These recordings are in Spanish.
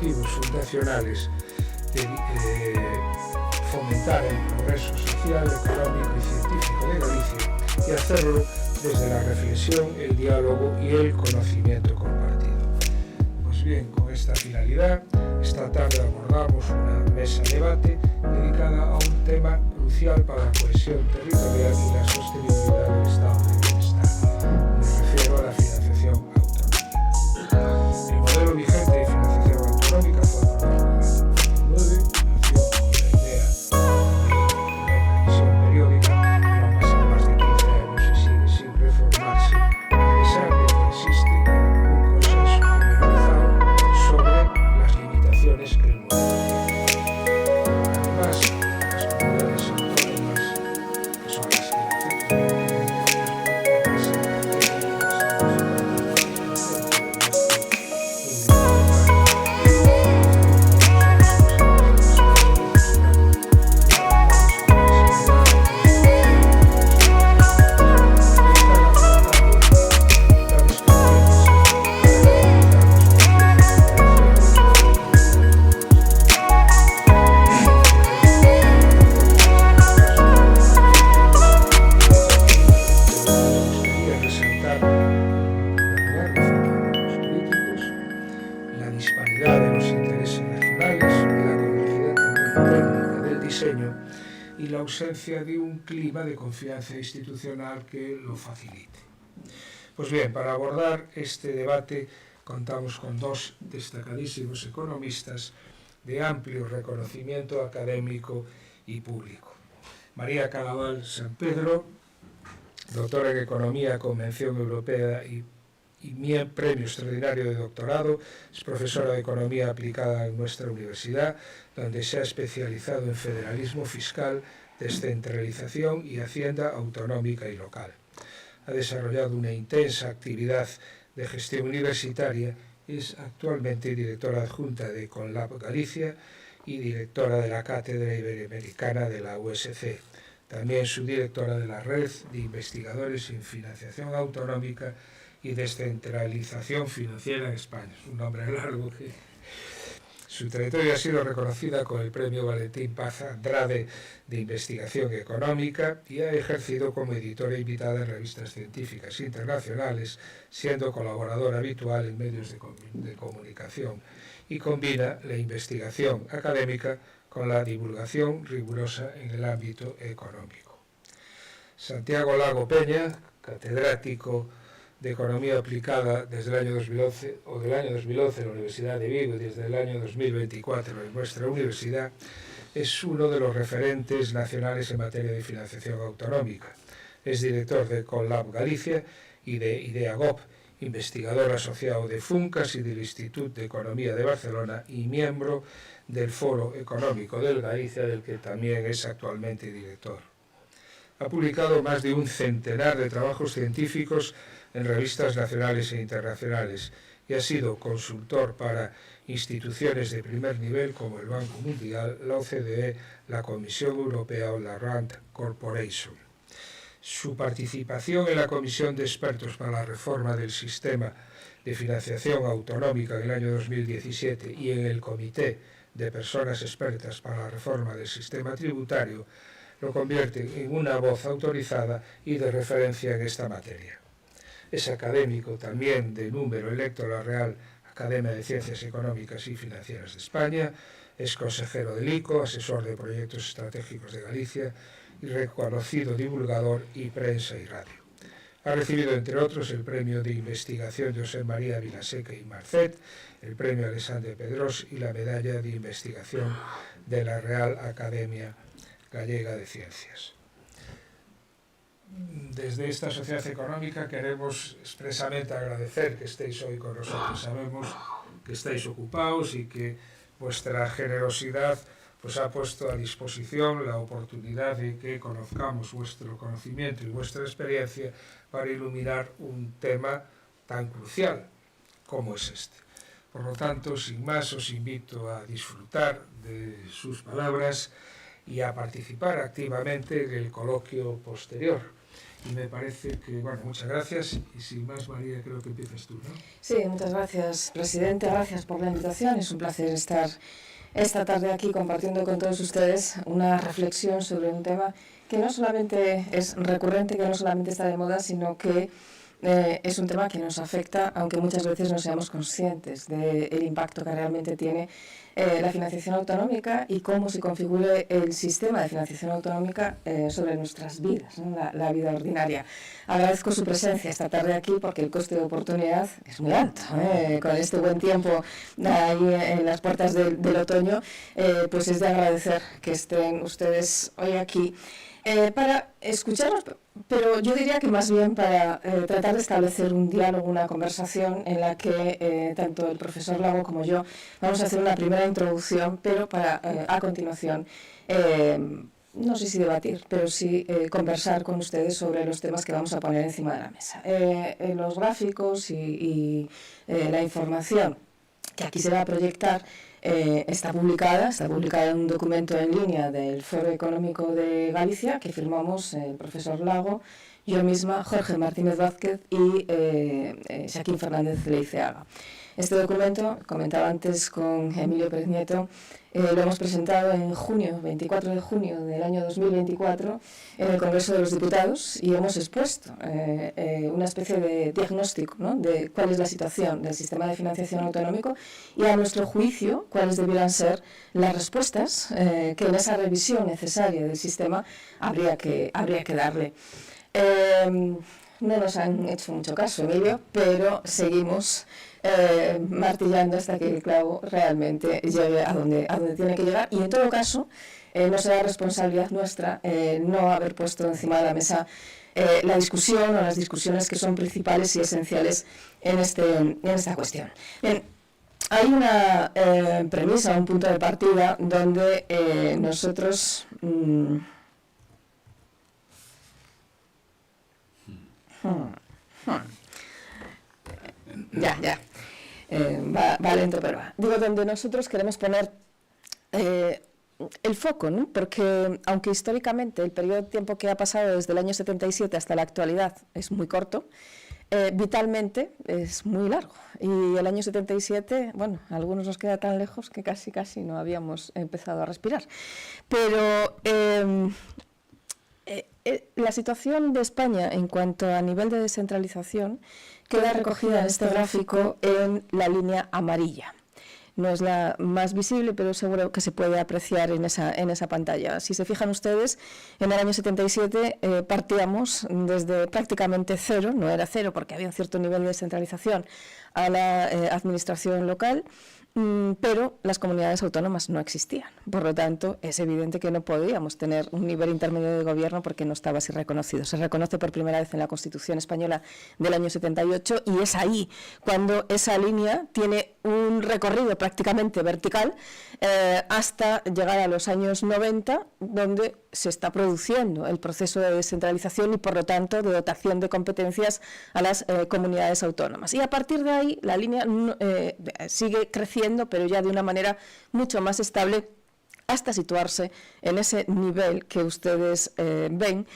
objetivos fundacionales de fomentar el progreso social, económico y científico de Galicia y hacerlo desde la reflexión, el diálogo y el conocimiento compartido. Pues bien, con esta finalidad, esta tarde abordamos una mesa de debate dedicada a un tema crucial para la cohesión territorial y la sostenibilidad del estado de bienestar. Me refiero a la financiación autonómica. El modelo vigente de financiación autonómica fue aprobado en 2009, nació con la idea de una revisión periódica, pero han pasado más de 15 años y sigue sin reformarse, a pesar de que existe un consenso generalizado sobre las limitaciones que el modelo tiene. Además, las comunidades autónomas, que son las que afectan y la ausencia de un clima de confianza institucional que lo facilite. Pues bien, para abordar este debate contamos con dos destacadísimos economistas de amplio reconocimiento académico y público. María Cadaval Sampedro, doctora en Economía con mención europea y premio extraordinario de doctorado, es profesora de Economía aplicada en nuestra universidad, donde se ha especializado en federalismo fiscal, descentralización y hacienda autonómica y local. Ha desarrollado una intensa actividad de gestión universitaria, es actualmente directora adjunta de Conlab Galicia y directora de la Cátedra Iberoamericana de la USC, también subdirectora de la Red de Investigadores en Financiación Autonómica y Descentralización Financiera en España. Es un nombre largo que... Su trayectoria ha sido reconocida con el Premio Valentín Paz Andrade de Investigación Económica y ha ejercido como editora invitada en revistas científicas internacionales, siendo colaboradora habitual en medios de comunicación, y combina la investigación académica con la divulgación rigurosa en el ámbito económico. Santiago Lago Peña, catedrático de Economía Aplicada desde el año 2011 o del año 2011 en la Universidad de Vigo y desde el año 2024 en nuestra universidad, es uno de los referentes nacionales en materia de financiación autonómica. Es director de Conlab Galicia y de IDEAGOP, investigador asociado de FUNCAS y del Instituto de Economía de Barcelona y miembro del Foro Económico del Galicia, del que también es actualmente director. Ha publicado más de un centenar de trabajos científicos en revistas nacionales e internacionales y ha sido consultor para instituciones de primer nivel como el Banco Mundial, la OCDE, la Comisión Europea o la RAND Corporation. Su participación en la Comisión de Expertos para la Reforma del Sistema de Financiación Autonómica en el año 2017 y en el Comité de Personas Expertas para la Reforma del Sistema Tributario lo convierte en una voz autorizada y de referencia en esta materia. Es académico también de número electo a la Real Academia de Ciencias Económicas y Financieras de España, es consejero del ICO, asesor de proyectos estratégicos de Galicia y reconocido divulgador y prensa y radio. Ha recibido, entre otros, el Premio de Investigación José María Vilaseca y Marcet, el Premio Alexandre Pedrós y la Medalla de Investigación de la Real Academia Gallega de Ciencias. Desde esta sociedad económica queremos expresamente agradecer que estéis hoy con nosotros. Sabemos que estáis ocupados y que vuestra generosidad pues ha puesto a disposición la oportunidad de que conozcamos vuestro conocimiento y vuestra experiencia para iluminar un tema tan crucial como es este. Por lo tanto, sin más, os invito a disfrutar de sus palabras y a participar activamente en el coloquio posterior. y me parece que, bueno, muchas gracias, y sin más, María, creo que empiezas tú, ¿no? Sí, muchas gracias, presidente, gracias por la invitación, es un placer estar esta tarde aquí compartiendo con todos ustedes una reflexión sobre un tema que no solamente es recurrente, que no solamente está de moda, sino que es un tema que nos afecta, aunque muchas veces no seamos conscientes del impacto que realmente tiene la financiación autonómica y cómo se configure el sistema de financiación autonómica sobre nuestras vidas, ¿no? la vida ordinaria. Agradezco su presencia esta tarde aquí porque el coste de oportunidad es muy alto. Con este buen tiempo ahí en las puertas del otoño, pues es de agradecer que estén ustedes hoy aquí. Para escucharnos, pero yo diría que más bien para tratar de establecer un diálogo, una conversación en la que tanto el profesor Lago como yo vamos a hacer una primera introducción, pero para a continuación, no sé si debatir, pero sí conversar con ustedes sobre los temas que vamos a poner encima de la mesa. Los gráficos y la información que aquí se va a proyectar está publicada en un documento en línea del Foro Económico de Galicia que firmamos el profesor Lago, yo misma, Jorge Martínez Vázquez y Joaquín Fernández Leiceaga. Este documento, comentaba antes con Emilio Pérez Nieto, lo hemos presentado en junio, 24 de junio del año 2024, en el Congreso de los Diputados y hemos expuesto una especie de diagnóstico, ¿no?, de cuál es la situación del sistema de financiación autonómico y, a nuestro juicio, cuáles debieran ser las respuestas que en esa revisión necesaria del sistema habría que darle. No nos han hecho mucho caso, Emilio, pero seguimos martillando hasta que el clavo realmente llegue a donde tiene que llegar, y en todo caso no será responsabilidad nuestra no haber puesto encima de la mesa la discusión o las discusiones que son principales y esenciales en esta cuestión. Bien, hay una premisa, un punto de partida donde nosotros va lento, pero va. Digo, donde nosotros queremos poner el foco, ¿no? Porque aunque históricamente el periodo de tiempo que ha pasado desde el año 77 hasta la actualidad es muy corto, vitalmente es muy largo. Y el año 77, bueno, a algunos nos queda tan lejos que casi no habíamos empezado a respirar. Pero la situación de España en cuanto a nivel de descentralización queda recogida en este gráfico en la línea amarilla. No es la más visible, pero seguro que se puede apreciar en esa pantalla. Si se fijan ustedes, en el año 77 partíamos desde prácticamente cero, no era cero porque había un cierto nivel de descentralización a la administración local, pero las comunidades autónomas no existían. Por lo tanto, es evidente que no podíamos tener un nivel intermedio de gobierno porque no estaba así reconocido. Se reconoce por primera vez en la Constitución española del año 78 y es ahí cuando esa línea tiene un recorrido prácticamente vertical hasta llegar a los años 90, donde se está produciendo el proceso de descentralización y, por lo tanto, de dotación de competencias a las comunidades autónomas. Y a partir de ahí, la línea sigue creciendo, pero ya de una manera mucho más estable, hasta situarse en ese nivel que ustedes ven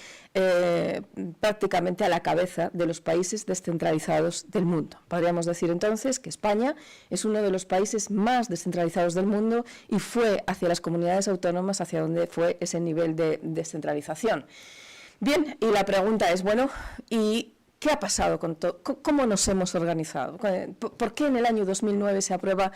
prácticamente a la cabeza de los países descentralizados del mundo. Podríamos decir entonces que España es uno de los países más descentralizados del mundo y fue hacia las comunidades autónomas hacia donde fue ese nivel de descentralización. Bien, y la pregunta es, bueno, ¿y qué ha pasado con todo? ¿Cómo nos hemos organizado? ¿Por qué en el año 2009 se aprueba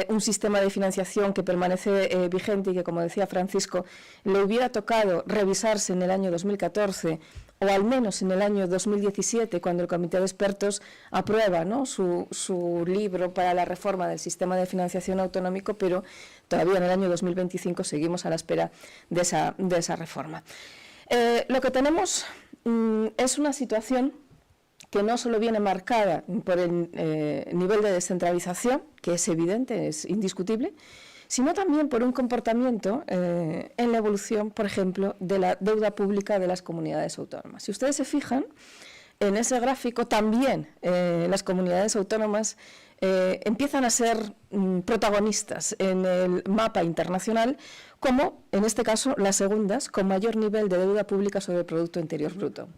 un sistema de financiación que permanece vigente y que, como decía Francisco, le hubiera tocado revisarse en el año 2014 o al menos en el año 2017, cuando el Comité de Expertos aprueba, ¿no?, su libro para la reforma del sistema de financiación autonómico, pero todavía en el año 2025 seguimos a la espera de esa reforma? Lo que tenemos es una situación que no solo viene marcada por el nivel de descentralización, que es evidente, es indiscutible, sino también por un comportamiento en la evolución, por ejemplo, de la deuda pública de las comunidades autónomas. Si ustedes se fijan, en ese gráfico también las comunidades autónomas empiezan a ser protagonistas en el mapa internacional como, en este caso, las segundas con mayor nivel de deuda pública sobre el Producto Interior Bruto.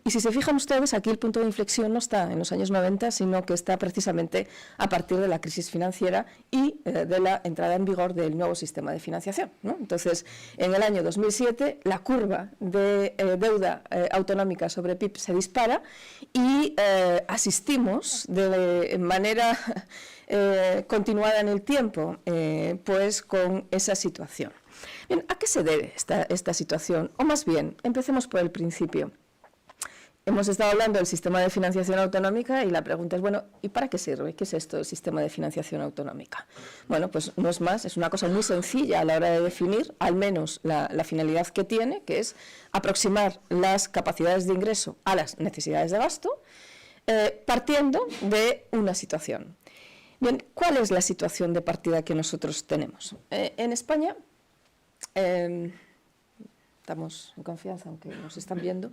Y si se fijan ustedes, aquí el punto de inflexión no está en los años 90, sino que está precisamente a partir de la crisis financiera y de la entrada en vigor del nuevo sistema de financiación, ¿no? Entonces, en el año 2007, la curva de deuda autonómica sobre PIB se dispara y asistimos de manera continuada en el tiempo, pues con esa situación. Bien, ¿a qué se debe esta situación? O más bien, empecemos por el principio. Hemos estado hablando del sistema de financiación autonómica y la pregunta es, bueno, ¿y para qué sirve? ¿Qué es esto del sistema de financiación autonómica? Bueno, pues no es más, es una cosa muy sencilla a la hora de definir, al menos la finalidad que tiene, que es aproximar las capacidades de ingreso a las necesidades de gasto, partiendo de una situación. Bien, ¿cuál es la situación de partida que nosotros tenemos? En España, estamos en confianza, aunque nos están viendo,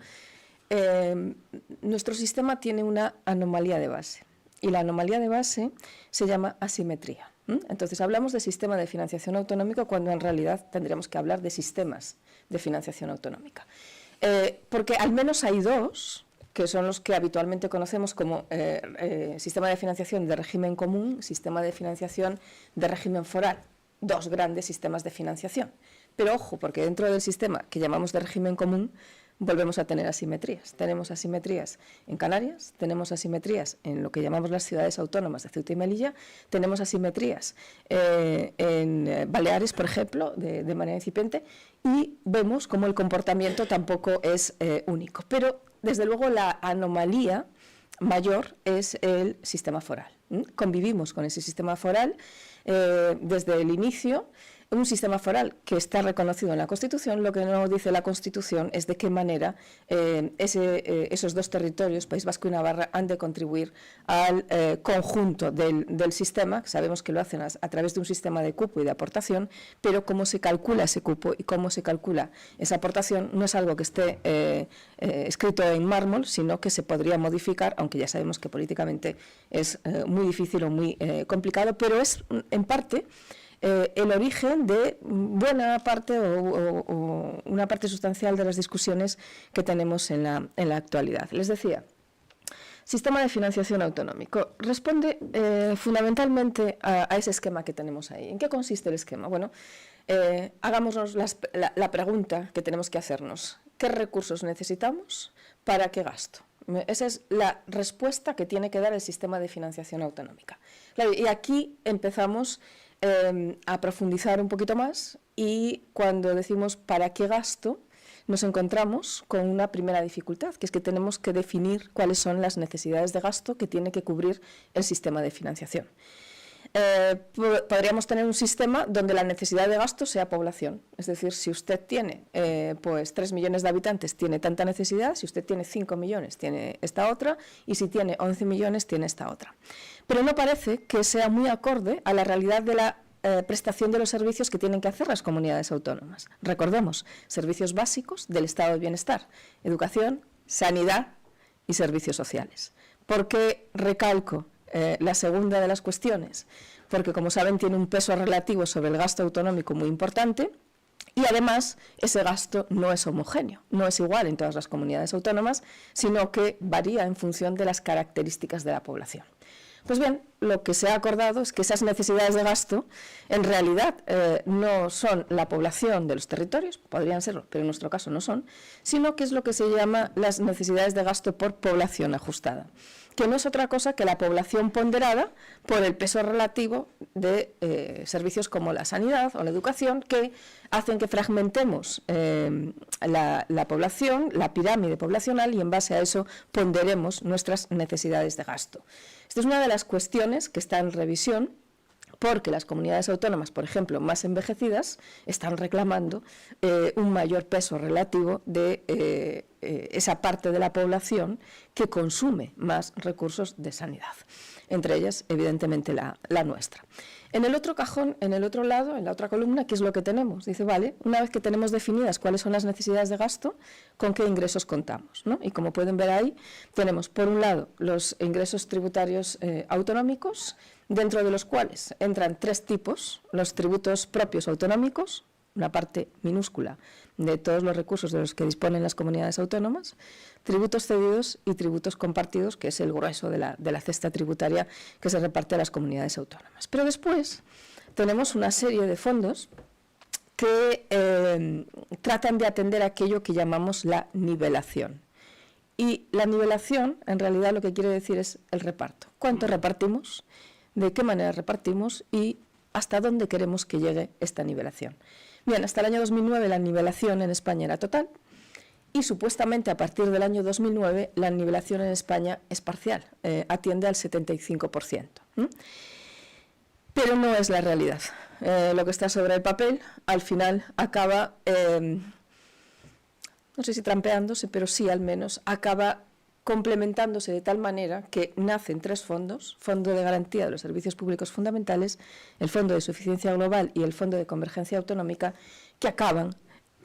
nuestro sistema tiene una anomalía de base, y la anomalía de base se llama asimetría. Entonces, hablamos de sistema de financiación autonómica cuando en realidad tendríamos que hablar de sistemas de financiación autonómica. Porque al menos hay dos, que son los que habitualmente conocemos como sistema de financiación de régimen común, sistema de financiación de régimen foral, dos grandes sistemas de financiación. Pero ojo, porque dentro del sistema que llamamos de régimen común volvemos a tener asimetrías. Tenemos asimetrías en Canarias, tenemos asimetrías en lo que llamamos las ciudades autónomas de Ceuta y Melilla, tenemos asimetrías en Baleares, por ejemplo, de manera incipiente, y vemos cómo el comportamiento tampoco es único. Pero, desde luego, la anomalía mayor es el sistema foral. Convivimos con ese sistema foral desde el inicio. Un sistema foral que está reconocido en la Constitución. Lo que no dice la Constitución es de qué manera esos dos territorios, País Vasco y Navarra, han de contribuir al conjunto del sistema. Sabemos que lo hacen a través de un sistema de cupo y de aportación, pero cómo se calcula ese cupo y cómo se calcula esa aportación no es algo que esté escrito en mármol, sino que se podría modificar, aunque ya sabemos que políticamente es muy difícil o muy complicado, pero es en parte el origen de buena parte o una parte sustancial de las discusiones que tenemos en la actualidad. Les decía, sistema de financiación autonómico responde fundamentalmente a ese esquema que tenemos ahí. ¿En qué consiste el esquema? Bueno, hagámonos la pregunta que tenemos que hacernos. ¿Qué recursos necesitamos? ¿Para qué gasto? Esa es la respuesta que tiene que dar el sistema de financiación autonómica. Y aquí empezamos a profundizar un poquito más, y cuando decimos ¿para qué gasto?, nos encontramos con una primera dificultad, que es que tenemos que definir cuáles son las necesidades de gasto que tiene que cubrir el sistema de financiación. Podríamos tener un sistema donde la necesidad de gasto sea población, es decir, si usted tiene pues 3 millones de habitantes tiene tanta necesidad, si usted tiene 5 millones tiene esta otra, y si tiene 11 millones tiene esta otra. Pero no parece que sea muy acorde a la realidad de la prestación de los servicios que tienen que hacer las comunidades autónomas. Recordemos, servicios básicos del estado de bienestar, educación, sanidad y servicios sociales. ¿Por qué recalco la segunda de las cuestiones? Porque, como saben, tiene un peso relativo sobre el gasto autonómico muy importante, y además ese gasto no es homogéneo, no es igual en todas las comunidades autónomas, sino que varía en función de las características de la población. Pues bien, lo que se ha acordado es que esas necesidades de gasto en realidad no son la población de los territorios, podrían serlo, pero en nuestro caso no son, sino que es lo que se llama las necesidades de gasto por población ajustada, que no es otra cosa que la población ponderada por el peso relativo de servicios como la sanidad o la educación, que hacen que fragmentemos la población, la pirámide poblacional, y en base a eso ponderemos nuestras necesidades de gasto. Esta es una de las cuestiones que está en revisión, porque las comunidades autónomas, por ejemplo, más envejecidas, están reclamando un mayor peso relativo de esa parte de la población que consume más recursos de sanidad, entre ellas, evidentemente, la nuestra. En el otro cajón, en el otro lado, en la otra columna, ¿qué es lo que tenemos? Dice, vale, una vez que tenemos definidas cuáles son las necesidades de gasto, ¿con qué ingresos contamos?, ¿no? Y como pueden ver ahí, tenemos, por un lado, los ingresos tributarios autonómicos, dentro de los cuales entran 3 tipos: los tributos propios autonómicos, una parte minúscula de todos los recursos de los que disponen las comunidades autónomas, tributos cedidos y tributos compartidos, que es el grueso de la cesta tributaria que se reparte a las comunidades autónomas. Pero después tenemos una serie de fondos que tratan de atender aquello que llamamos la nivelación. Y la nivelación, en realidad, lo que quiere decir es el reparto. ¿Cuánto repartimos? ¿De qué manera repartimos? Y ¿hasta dónde queremos que llegue esta nivelación? Bien, hasta el año 2009 la nivelación en España era total y supuestamente a partir del año 2009 la nivelación en España es parcial, atiende al 75%. Pero no es la realidad. Lo que está sobre el papel al final acaba, no sé si trampeándose, pero sí al menos acaba complementándose de tal manera que nacen 3 fondos: Fondo de Garantía de los Servicios Públicos Fundamentales, el Fondo de Suficiencia Global y el Fondo de Convergencia Autonómica, que acaban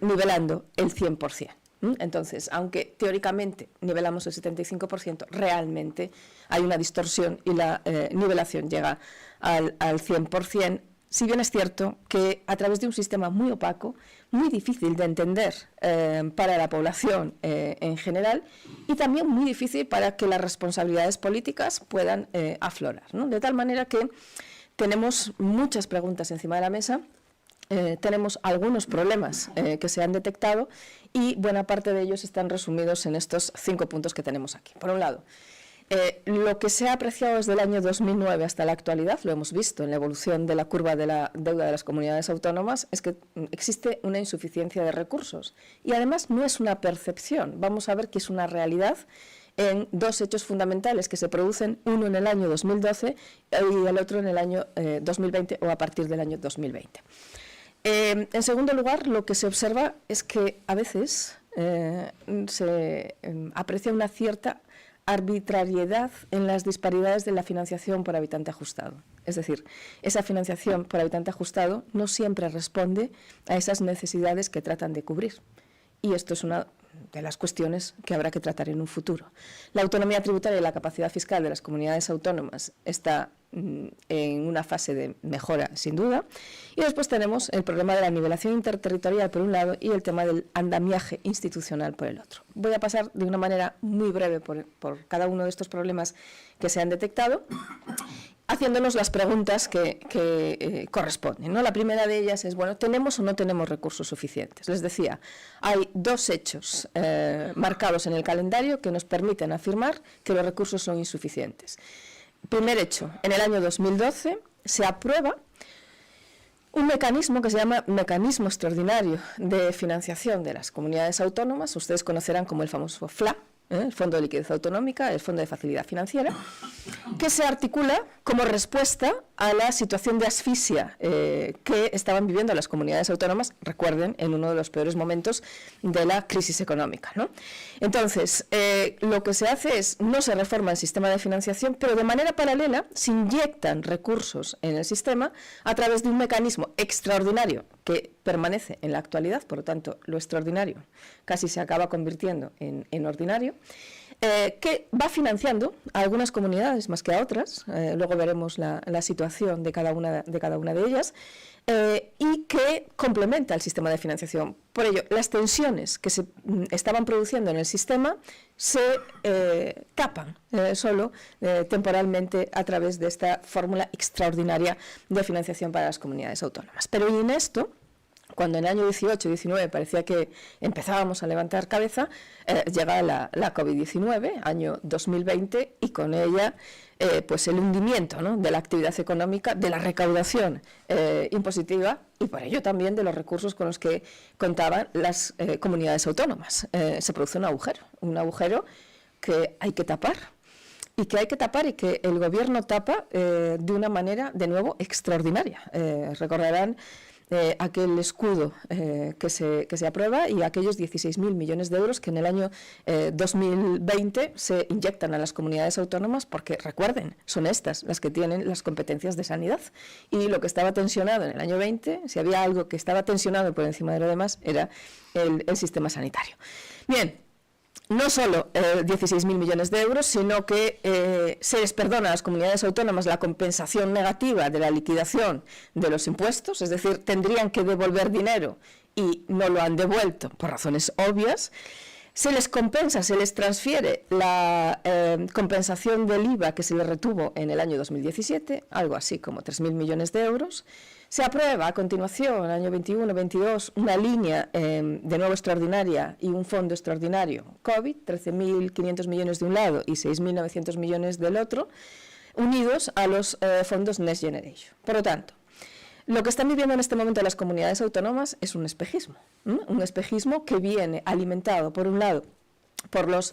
nivelando el 100%. Entonces, aunque teóricamente nivelamos el 75%, realmente hay una distorsión y la nivelación llega al 100%, si bien es cierto que a través de un sistema muy opaco, muy difícil de entender para la población en general, y también muy difícil para que las responsabilidades políticas puedan aflorar, ¿no? De tal manera que tenemos muchas preguntas encima de la mesa, tenemos algunos problemas que se han detectado y buena parte de ellos están resumidos en estos 5 puntos que tenemos aquí. Por un lado, lo que se ha apreciado desde el año 2009 hasta la actualidad, lo hemos visto en la evolución de la curva de la deuda de las comunidades autónomas, es que existe una insuficiencia de recursos. Y además no es una percepción, vamos a ver que es una realidad en 2 hechos fundamentales que se producen, uno en el año 2012 y el otro en el año 2020 o a partir del año 2020. En segundo lugar, lo que se observa es que a veces se aprecia una cierta arbitrariedad en las disparidades de la financiación por habitante ajustado. Es decir, esa financiación por habitante ajustado no siempre responde a esas necesidades que tratan de cubrir. Y esto es una de las cuestiones que habrá que tratar en un futuro. La autonomía tributaria y la capacidad fiscal de las comunidades autónomas está en una fase de mejora, sin duda. Y después tenemos el problema de la nivelación interterritorial, por un lado, y el tema del andamiaje institucional, por el otro. Voy a pasar de una manera muy breve por cada uno de estos problemas que se han detectado, haciéndonos las preguntas que corresponden, ¿no? La primera de ellas es, bueno, ¿tenemos o no tenemos recursos suficientes? Les decía, hay 2 hechos marcados en el calendario que nos permiten afirmar que los recursos son insuficientes. Primer hecho, en el año 2012 se aprueba un mecanismo que se llama Mecanismo Extraordinario de Financiación de las Comunidades Autónomas. Ustedes conocerán como el famoso FLA, el Fondo de Liquidez Autonómica, el Fondo de Facilidad Financiera, que se articula como respuesta a la situación de asfixia que estaban viviendo las comunidades autónomas, recuerden, en uno de los peores momentos de la crisis económica, ¿no? Entonces, lo que se hace es, no se reforma el sistema de financiación, pero de manera paralela se inyectan recursos en el sistema a través de un mecanismo extraordinario que permanece en la actualidad, por lo tanto, lo extraordinario casi se acaba convirtiendo en ordinario, que va financiando a algunas comunidades más que a otras, luego veremos la situación de cada una de ellas, y que complementa el sistema de financiación. Por ello, las tensiones que se estaban produciendo en el sistema se tapan solo temporalmente a través de esta fórmula extraordinaria de financiación para las comunidades autónomas. Pero y en esto, cuando en el año 18-19 parecía que empezábamos a levantar cabeza, llega la COVID-19, año 2020, y con ella pues el hundimiento, ¿no?, de la actividad económica, de la recaudación impositiva y por ello también de los recursos con los que contaban las comunidades autónomas. Se produce un agujero que hay que tapar. Y que el gobierno tapa de una manera, de nuevo, extraordinaria. Recordarán aquel escudo que se aprueba y aquellos 16.000 millones de euros que en el año 2020 se inyectan a las comunidades autónomas, porque recuerden, son estas las que tienen las competencias de sanidad, y lo que estaba tensionado en el año 20, si había algo que estaba tensionado por encima de lo demás, era el sistema sanitario. Bien, no solo 16.000 millones de euros, sino que se les perdona a las comunidades autónomas la compensación negativa de la liquidación de los impuestos, es decir, tendrían que devolver dinero y no lo han devuelto por razones obvias. Se les compensa, se les transfiere la compensación del IVA que se les retuvo en el año 2017, algo así como 3.000 millones de euros. Se aprueba a continuación, en el año 21-22, una línea de nuevo extraordinaria y un fondo extraordinario COVID, 13.500 millones de un lado y 6.900 millones del otro, unidos a los fondos Next Generation. Por lo tanto, lo que están viviendo en este momento las comunidades autónomas es un espejismo que viene alimentado, por un lado, por los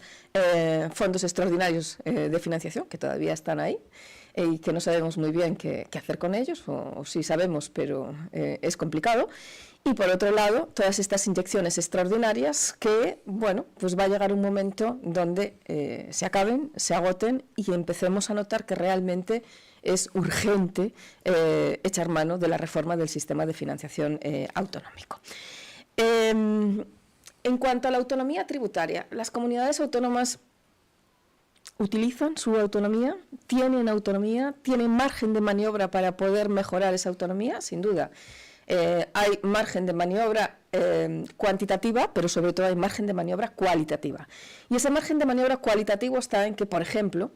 fondos extraordinarios de financiación, que todavía están ahí, y que no sabemos muy bien qué hacer con ellos, o sí sabemos, pero es complicado. Y por otro lado, todas estas inyecciones extraordinarias que, bueno, pues va a llegar un momento donde se acaben, se agoten y empecemos a notar que realmente es urgente echar mano de la reforma del sistema de financiación autonómico. En cuanto a la autonomía tributaria, las comunidades autónomas utilizan su autonomía, tienen margen de maniobra para poder mejorar esa autonomía, sin duda. Hay margen de maniobra cuantitativa, pero sobre todo hay margen de maniobra cualitativa. Y ese margen de maniobra cualitativo está en que, por ejemplo,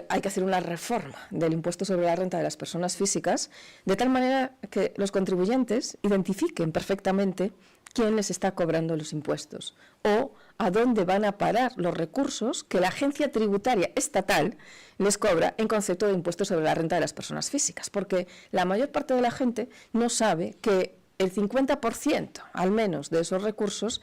hay que hacer una reforma del impuesto sobre la renta de las personas físicas, de tal manera que los contribuyentes identifiquen perfectamente quién les está cobrando los impuestos o a dónde van a parar los recursos que la agencia tributaria estatal les cobra en concepto de impuesto sobre la renta de las personas físicas, porque la mayor parte de la gente no sabe que el 50% al menos de esos recursos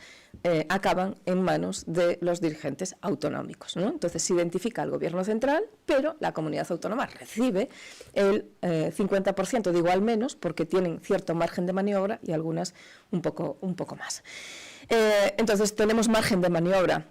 acaban en manos de los dirigentes autonómicos, ¿no? Entonces se identifica al gobierno central, pero la comunidad autónoma recibe el 50%, digo al menos, porque tienen cierto margen de maniobra y algunas un poco más. Entonces tenemos margen de maniobra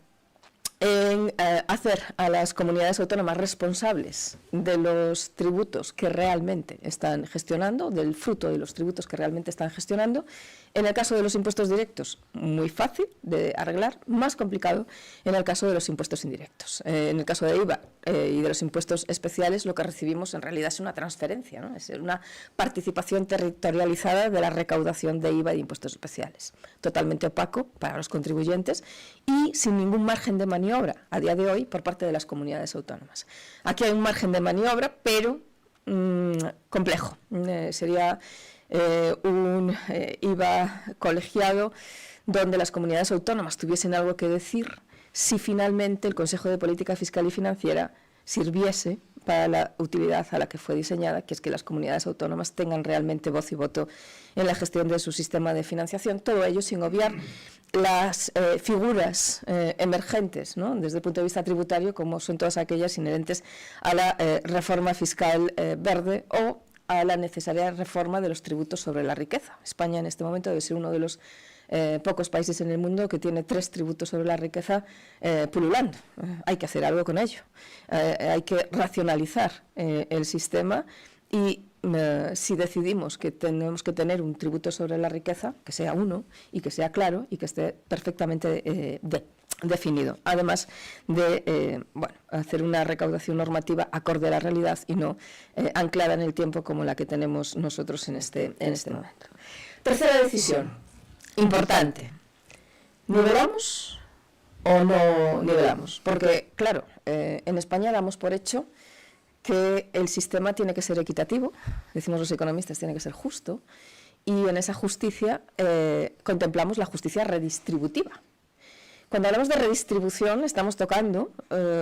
en hacer a las comunidades autónomas responsables de los tributos que realmente están gestionando, del fruto de los tributos que realmente están gestionando. En el caso de los impuestos directos, muy fácil de arreglar, más complicado en el caso de los impuestos indirectos. En el caso de IVA y de los impuestos especiales, lo que recibimos en realidad es una transferencia, ¿no? Es una participación territorializada de la recaudación de IVA y de impuestos especiales. Totalmente opaco para los contribuyentes y sin ningún margen de maniobra a día de hoy por parte de las comunidades autónomas. Aquí hay un margen de maniobra, pero complejo. Sería un IVA colegiado donde las comunidades autónomas tuviesen algo que decir si finalmente el Consejo de Política Fiscal y Financiera sirviese para la utilidad a la que fue diseñada, que es que las comunidades autónomas tengan realmente voz y voto en la gestión de su sistema de financiación, todo ello sin obviar las figuras emergentes, ¿no?, desde el punto de vista tributario, como son todas aquellas inherentes a la reforma fiscal verde o a la necesaria reforma de los tributos sobre la riqueza. España en este momento debe ser uno de los pocos países en el mundo que tiene 3 tributos sobre la riqueza pululando. Hay que hacer algo con ello. Hay que racionalizar el sistema y si decidimos que tenemos que tener un tributo sobre la riqueza, que sea uno y que sea claro y que esté perfectamente definido, además de hacer una recaudación normativa acorde a la realidad y no anclada en el tiempo como la que tenemos nosotros en este momento. Tercera decisión, importante. ¿Nivelamos o no nivelamos? Porque, claro, en España damos por hecho que el sistema tiene que ser equitativo, decimos los economistas, tiene que ser justo, y en esa justicia contemplamos la justicia redistributiva. Cuando hablamos de redistribución estamos tocando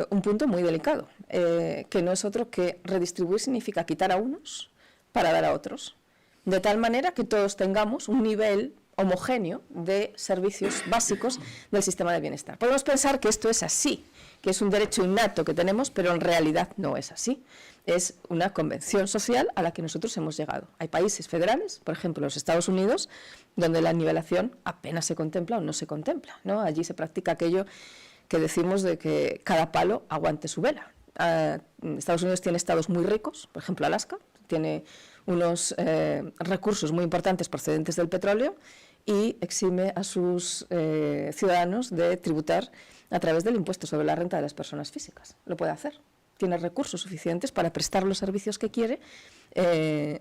un punto muy delicado, que no es otro que redistribuir significa quitar a unos para dar a otros, de tal manera que todos tengamos un nivel homogéneo de servicios básicos del sistema de bienestar. Podemos pensar que esto es así, que es un derecho innato que tenemos, pero en realidad no es así. Es una convención social a la que nosotros hemos llegado. Hay países federales, por ejemplo los Estados Unidos, donde la nivelación apenas se contempla o no se contempla, ¿no? Allí se practica aquello que decimos de que cada palo aguante su vela. Estados Unidos tiene estados muy ricos, por ejemplo Alaska, tiene unos recursos muy importantes procedentes del petróleo y exime a sus ciudadanos de tributar a través del impuesto sobre la renta de las personas físicas. Lo puede hacer. Tiene recursos suficientes para prestar los servicios que quiere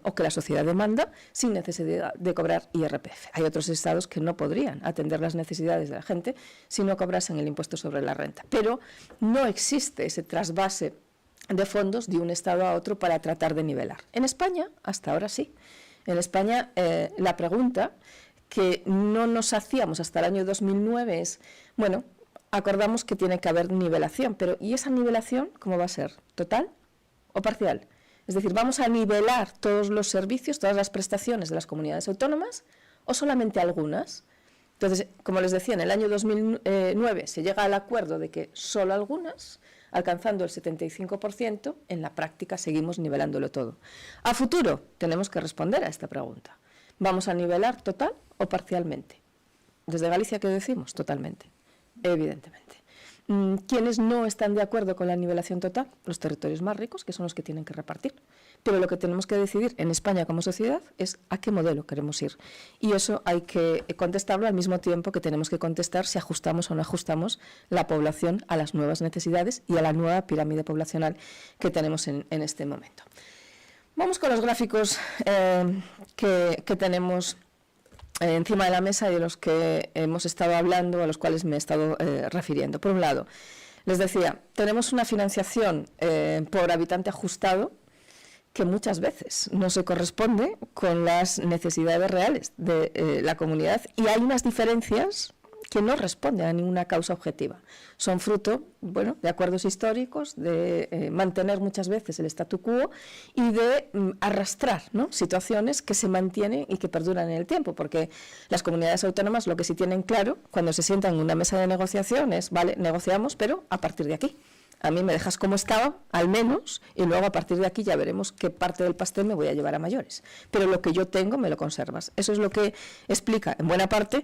o que la sociedad demanda sin necesidad de cobrar IRPF. Hay otros estados que no podrían atender las necesidades de la gente si no cobrasen el impuesto sobre la renta. Pero no existe ese trasvase de fondos de un estado a otro para tratar de nivelar. En España, hasta ahora sí. En España, la pregunta que no nos hacíamos hasta el año 2009 es, bueno, acordamos que tiene que haber nivelación, pero ¿y esa nivelación cómo va a ser? ¿Total o parcial? Es decir, ¿vamos a nivelar todos los servicios, todas las prestaciones de las comunidades autónomas o solamente algunas? Entonces, como les decía, en el año 2009 se llega al acuerdo de que solo algunas, alcanzando el 75%, en la práctica seguimos nivelándolo todo. A futuro tenemos que responder a esta pregunta. ¿Vamos a nivelar total o parcialmente? Desde Galicia, ¿qué decimos? Totalmente. Evidentemente. ¿Quiénes no están de acuerdo con la nivelación total? Los territorios más ricos, que son los que tienen que repartir. Pero lo que tenemos que decidir en España como sociedad es a qué modelo queremos ir. Y eso hay que contestarlo al mismo tiempo que tenemos que contestar si ajustamos o no ajustamos la población a las nuevas necesidades y a la nueva pirámide poblacional que tenemos en este momento. Vamos con los gráficos que tenemos encima de la mesa y de los que hemos estado hablando, a los cuales me he estado refiriendo. Por un lado, les decía, tenemos una financiación por habitante ajustado que muchas veces no se corresponde con las necesidades reales de la comunidad y hay unas diferencias que no responden a ninguna causa objetiva. Son fruto, bueno, de acuerdos históricos, de mantener muchas veces el statu quo y de arrastrar, ¿no?, situaciones que se mantienen y que perduran en el tiempo, porque las comunidades autónomas lo que sí tienen claro cuando se sientan en una mesa de negociación es, vale, negociamos, pero a partir de aquí. A mí me dejas como estaba, al menos, y luego a partir de aquí ya veremos qué parte del pastel me voy a llevar a mayores. Pero lo que yo tengo me lo conservas. Eso es lo que explica, en buena parte,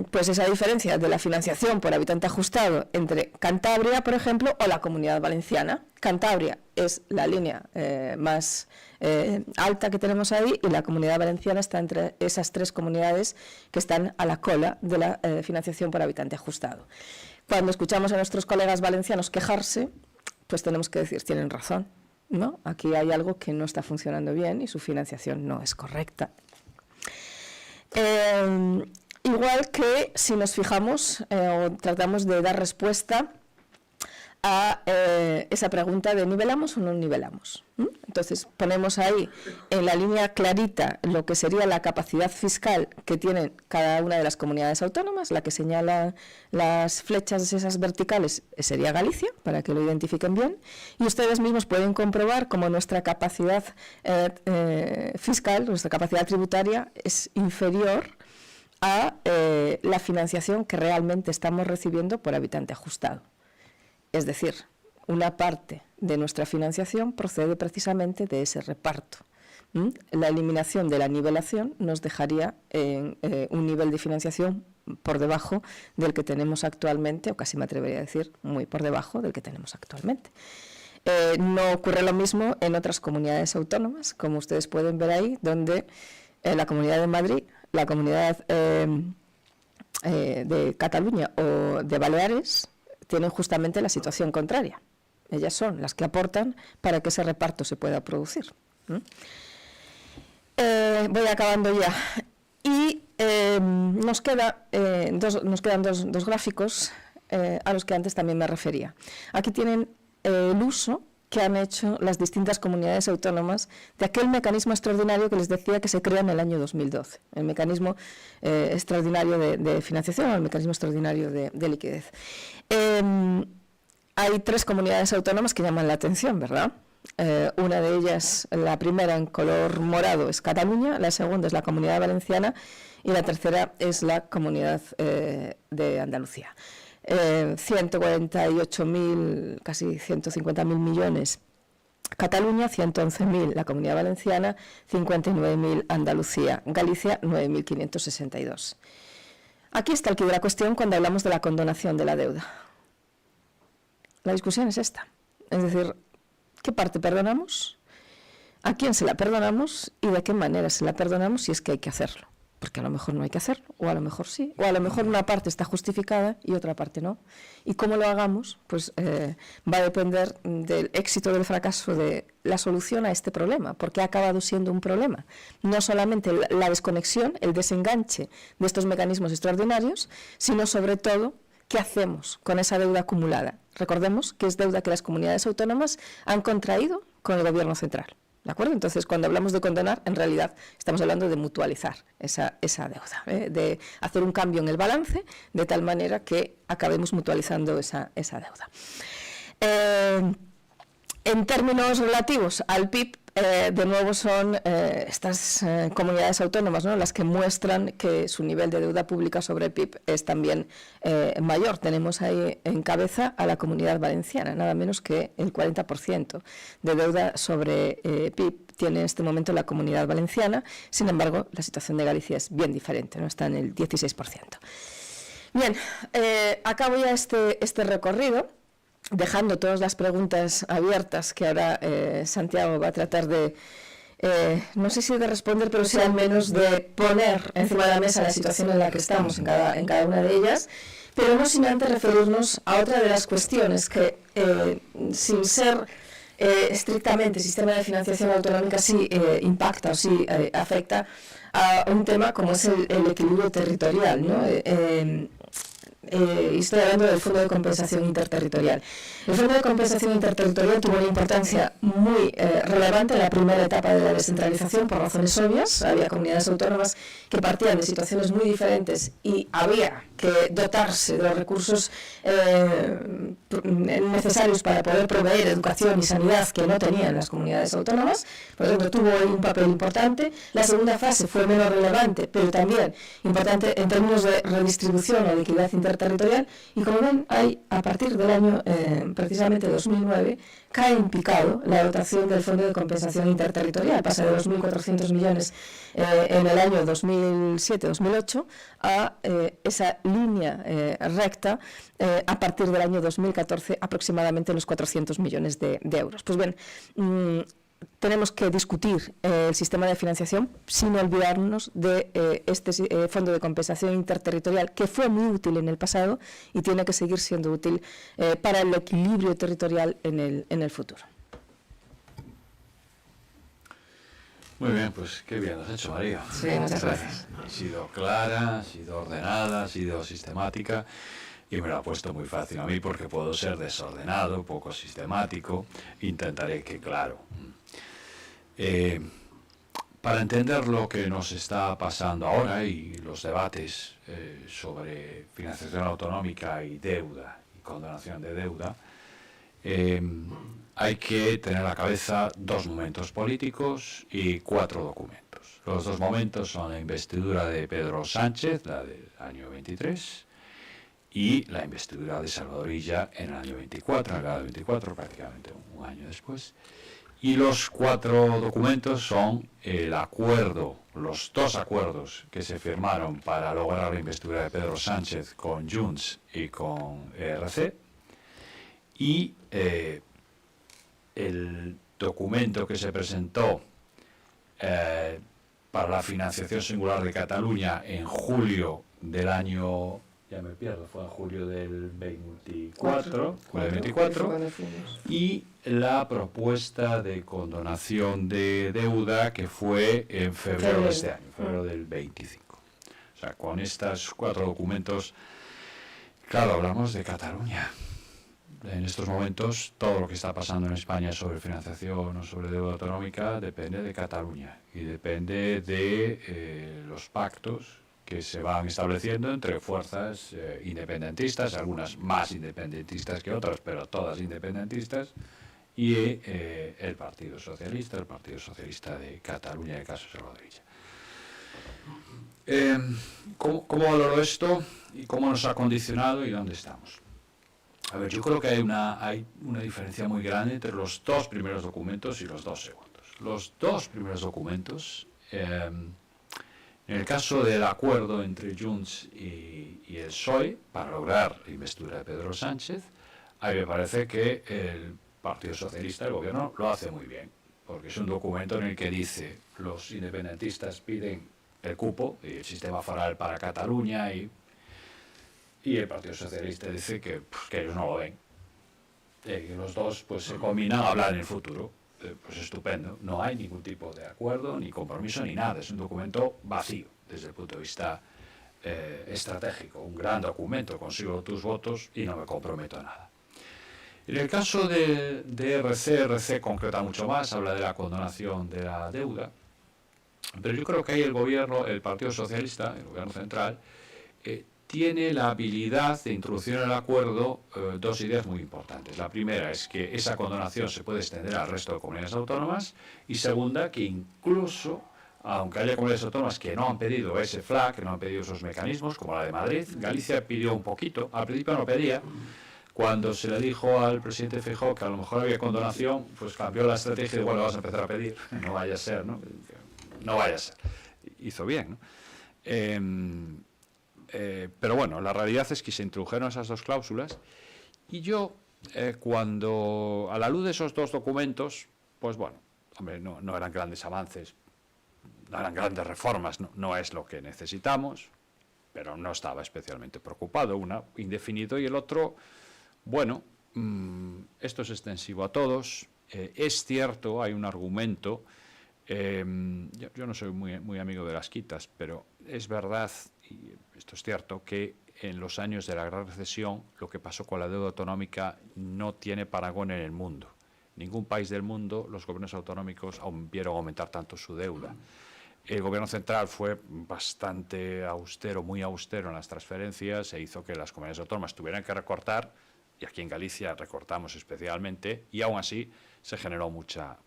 pues esa diferencia de la financiación por habitante ajustado entre Cantabria, por ejemplo, o la Comunidad Valenciana. Cantabria es la línea más alta que tenemos ahí y la Comunidad Valenciana está entre esas tres comunidades que están a la cola de la financiación por habitante ajustado. Cuando escuchamos a nuestros colegas valencianos quejarse, pues tenemos que decir, tienen razón, ¿no? Aquí hay algo que no está funcionando bien y su financiación no es correcta. Igual que si nos fijamos o tratamos de dar respuesta a esa pregunta de ¿nivelamos o no nivelamos? Entonces ponemos ahí en la línea clarita lo que sería la capacidad fiscal que tienen cada una de las comunidades autónomas, la que señala las flechas esas verticales sería Galicia, para que lo identifiquen bien, y ustedes mismos pueden comprobar cómo nuestra capacidad fiscal, nuestra capacidad tributaria es inferior a la financiación que realmente estamos recibiendo por habitante ajustado. Es decir, una parte de nuestra financiación procede precisamente de ese reparto. La eliminación de la nivelación nos dejaría en un nivel de financiación por debajo del que tenemos actualmente, o casi me atrevería a decir muy por debajo del que tenemos actualmente. No ocurre lo mismo en otras comunidades autónomas, como ustedes pueden ver ahí, donde la Comunidad de Madrid, la Comunidad de Cataluña o de Baleares tienen justamente la situación contraria. Ellas son las que aportan para que ese reparto se pueda producir. Voy acabando ya. Y nos quedan dos gráficos a los que antes también me refería. Aquí tienen el uso que han hecho las distintas comunidades autónomas de aquel mecanismo extraordinario que les decía que se crea en el año 2012, el mecanismo extraordinario de financiación o el mecanismo extraordinario de liquidez. Hay tres comunidades autónomas que llaman la atención, ¿verdad? Una de ellas, la primera en color morado, es Cataluña, la segunda es la Comunidad Valenciana y la tercera es la Comunidad de Andalucía. 148.000, casi 150.000 millones Cataluña, 111.000 la Comunidad Valenciana, 59.000 Andalucía, Galicia 9.562. Aquí está el quid de la cuestión cuando hablamos de la condonación de la deuda. La discusión es esta, es decir, ¿qué parte perdonamos? ¿A quién se la perdonamos? ¿Y de qué manera se la perdonamos si es que hay que hacerlo? Porque a lo mejor no hay que hacerlo, o a lo mejor sí, o a lo mejor una parte está justificada y otra parte no. Y cómo lo hagamos, pues va a depender del éxito o del fracaso de la solución a este problema, porque ha acabado siendo un problema. No solamente la desconexión, el desenganche de estos mecanismos extraordinarios, sino sobre todo, ¿qué hacemos con esa deuda acumulada? Recordemos que es deuda que las comunidades autónomas han contraído con el Gobierno central. ¿De acuerdo? Entonces, cuando hablamos de condonar, en realidad estamos hablando de mutualizar esa deuda, de hacer un cambio en el balance, de tal manera que acabemos mutualizando esa deuda. En términos relativos al PIB, de nuevo son estas comunidades autónomas, ¿no?, las que muestran que su nivel de deuda pública sobre el PIB es también mayor. Tenemos ahí en cabeza a la Comunidad Valenciana, nada menos que el 40% de deuda sobre PIB tiene en este momento la Comunidad Valenciana. Sin embargo, la situación de Galicia es bien diferente, ¿no?, está en el 16%. Bien, acabo ya este recorrido, dejando todas las preguntas abiertas que ahora Santiago va a tratar de, no sé si de responder, pero sí al menos de poner encima de la mesa la situación en la que estamos en cada una de ellas, pero no sin antes referirnos a otra de las cuestiones que, sin ser estrictamente sistema de financiación autonómica, sí impacta o sí afecta a un tema como es el equilibrio territorial, ¿no? Estoy hablando del Fondo de Compensación Interterritorial. El Fondo de Compensación Interterritorial tuvo una importancia muy relevante en la primera etapa de la descentralización por razones obvias. Había comunidades autónomas que partían de situaciones muy diferentes y había que dotarse de los recursos necesarios para poder proveer educación y sanidad que no tenían las comunidades autónomas. Por lo tanto, tuvo ahí un papel importante. La segunda fase fue menos relevante, pero también importante en términos de redistribución o de equidad interterritorial. Y como ven, a partir del año precisamente 2009, cae en picado la dotación del Fondo de Compensación Interterritorial. Pasa de 2.400 millones en el año 2007-2008 a esa línea recta a partir del año 2014, aproximadamente los 400 millones de euros. Pues bien, tenemos que discutir el sistema de financiación sin olvidarnos de este Fondo de Compensación Interterritorial, que fue muy útil en el pasado y tiene que seguir siendo útil para el equilibrio territorial en el futuro. Muy bien, pues qué bien lo has hecho, María. Sí, muchas gracias. Ha sido clara, ha sido ordenada, ha sido sistemática y me lo ha puesto muy fácil a mí porque puedo ser desordenado, poco sistemático. Intentaré que, claro, para entender lo que nos está pasando ahora y los debates sobre financiación autonómica y deuda y condonación de deuda, hay que tener en la cabeza dos momentos políticos y 4 documentos. Los dos momentos son la investidura de Pedro Sánchez, la del año 23, y la investidura de Salvador Illa en el año 24, en el grado 24, prácticamente un año después. Y los 4 documentos son el acuerdo, los 2 acuerdos que se firmaron para lograr la investidura de Pedro Sánchez con Junts y con ERC, y el documento que se presentó para la financiación singular de Cataluña en julio del año, ya me pierdo, fue en julio del 24, y la propuesta de condonación de deuda que fue en febrero de este año, febrero del 25. O sea, con estos 4 documentos, claro, hablamos de Cataluña. En estos momentos, todo lo que está pasando en España sobre financiación o sobre deuda autonómica depende de Cataluña y depende de los pactos que se van estableciendo entre fuerzas independentistas, algunas más independentistas que otras, pero todas independentistas, y el Partido Socialista de Cataluña, en el caso de Salvador Illa. ¿Cómo valoro esto y cómo nos ha condicionado y dónde estamos? A ver, yo creo que hay una diferencia muy grande entre los dos primeros documentos y los dos segundos. Los dos primeros documentos, en el caso del acuerdo entre Junts y el PSOE para lograr la investidura de Pedro Sánchez, a mí me parece que el Partido Socialista, el gobierno, lo hace muy bien, porque es un documento en el que dice los independentistas piden el cupo y el sistema foral para Cataluña y el Partido Socialista dice que ellos no lo ven. Que los dos pues se combinan a hablar en el futuro. Pues estupendo. No hay ningún tipo de acuerdo, ni compromiso, ni nada. Es un documento vacío desde el punto de vista estratégico. Un gran documento, consigo tus votos y no me comprometo a nada. En el caso de RC concreta mucho más, habla de la condonación de la deuda. Pero yo creo que ahí el gobierno, el Partido Socialista, el gobierno central, tiene la habilidad de introducir en el acuerdo dos ideas muy importantes. La primera es que esa condonación se puede extender al resto de comunidades autónomas y segunda, que incluso, aunque haya comunidades autónomas que no han pedido ese FLAC, que no han pedido esos mecanismos, como la de Madrid, Galicia pidió un poquito, al principio no pedía. Cuando se le dijo al presidente Feijóo que a lo mejor había condonación, pues cambió la estrategia y bueno, vamos a empezar a pedir. No vaya a ser, ¿no? No vaya a ser. Hizo bien, ¿no? Pero bueno, la realidad es que se introdujeron esas dos cláusulas y yo, cuando, a la luz de esos dos documentos, pues bueno, hombre, no eran grandes avances, no eran grandes reformas, no es lo que necesitamos, pero no estaba especialmente preocupado, una indefinido y el otro, bueno, esto es extensivo a todos, es cierto, hay un argumento, yo no soy muy amigo de las quitas, pero es verdad, y esto es cierto, que en los años de la gran recesión lo que pasó con la deuda autonómica no tiene parangón en el mundo. Ningún país del mundo, los gobiernos autonómicos vieron aumentar tanto su deuda. El gobierno central fue bastante austero, muy austero en las transferencias e hizo que las comunidades autónomas tuvieran que recortar, y aquí en Galicia recortamos especialmente, y aún así se generó mucha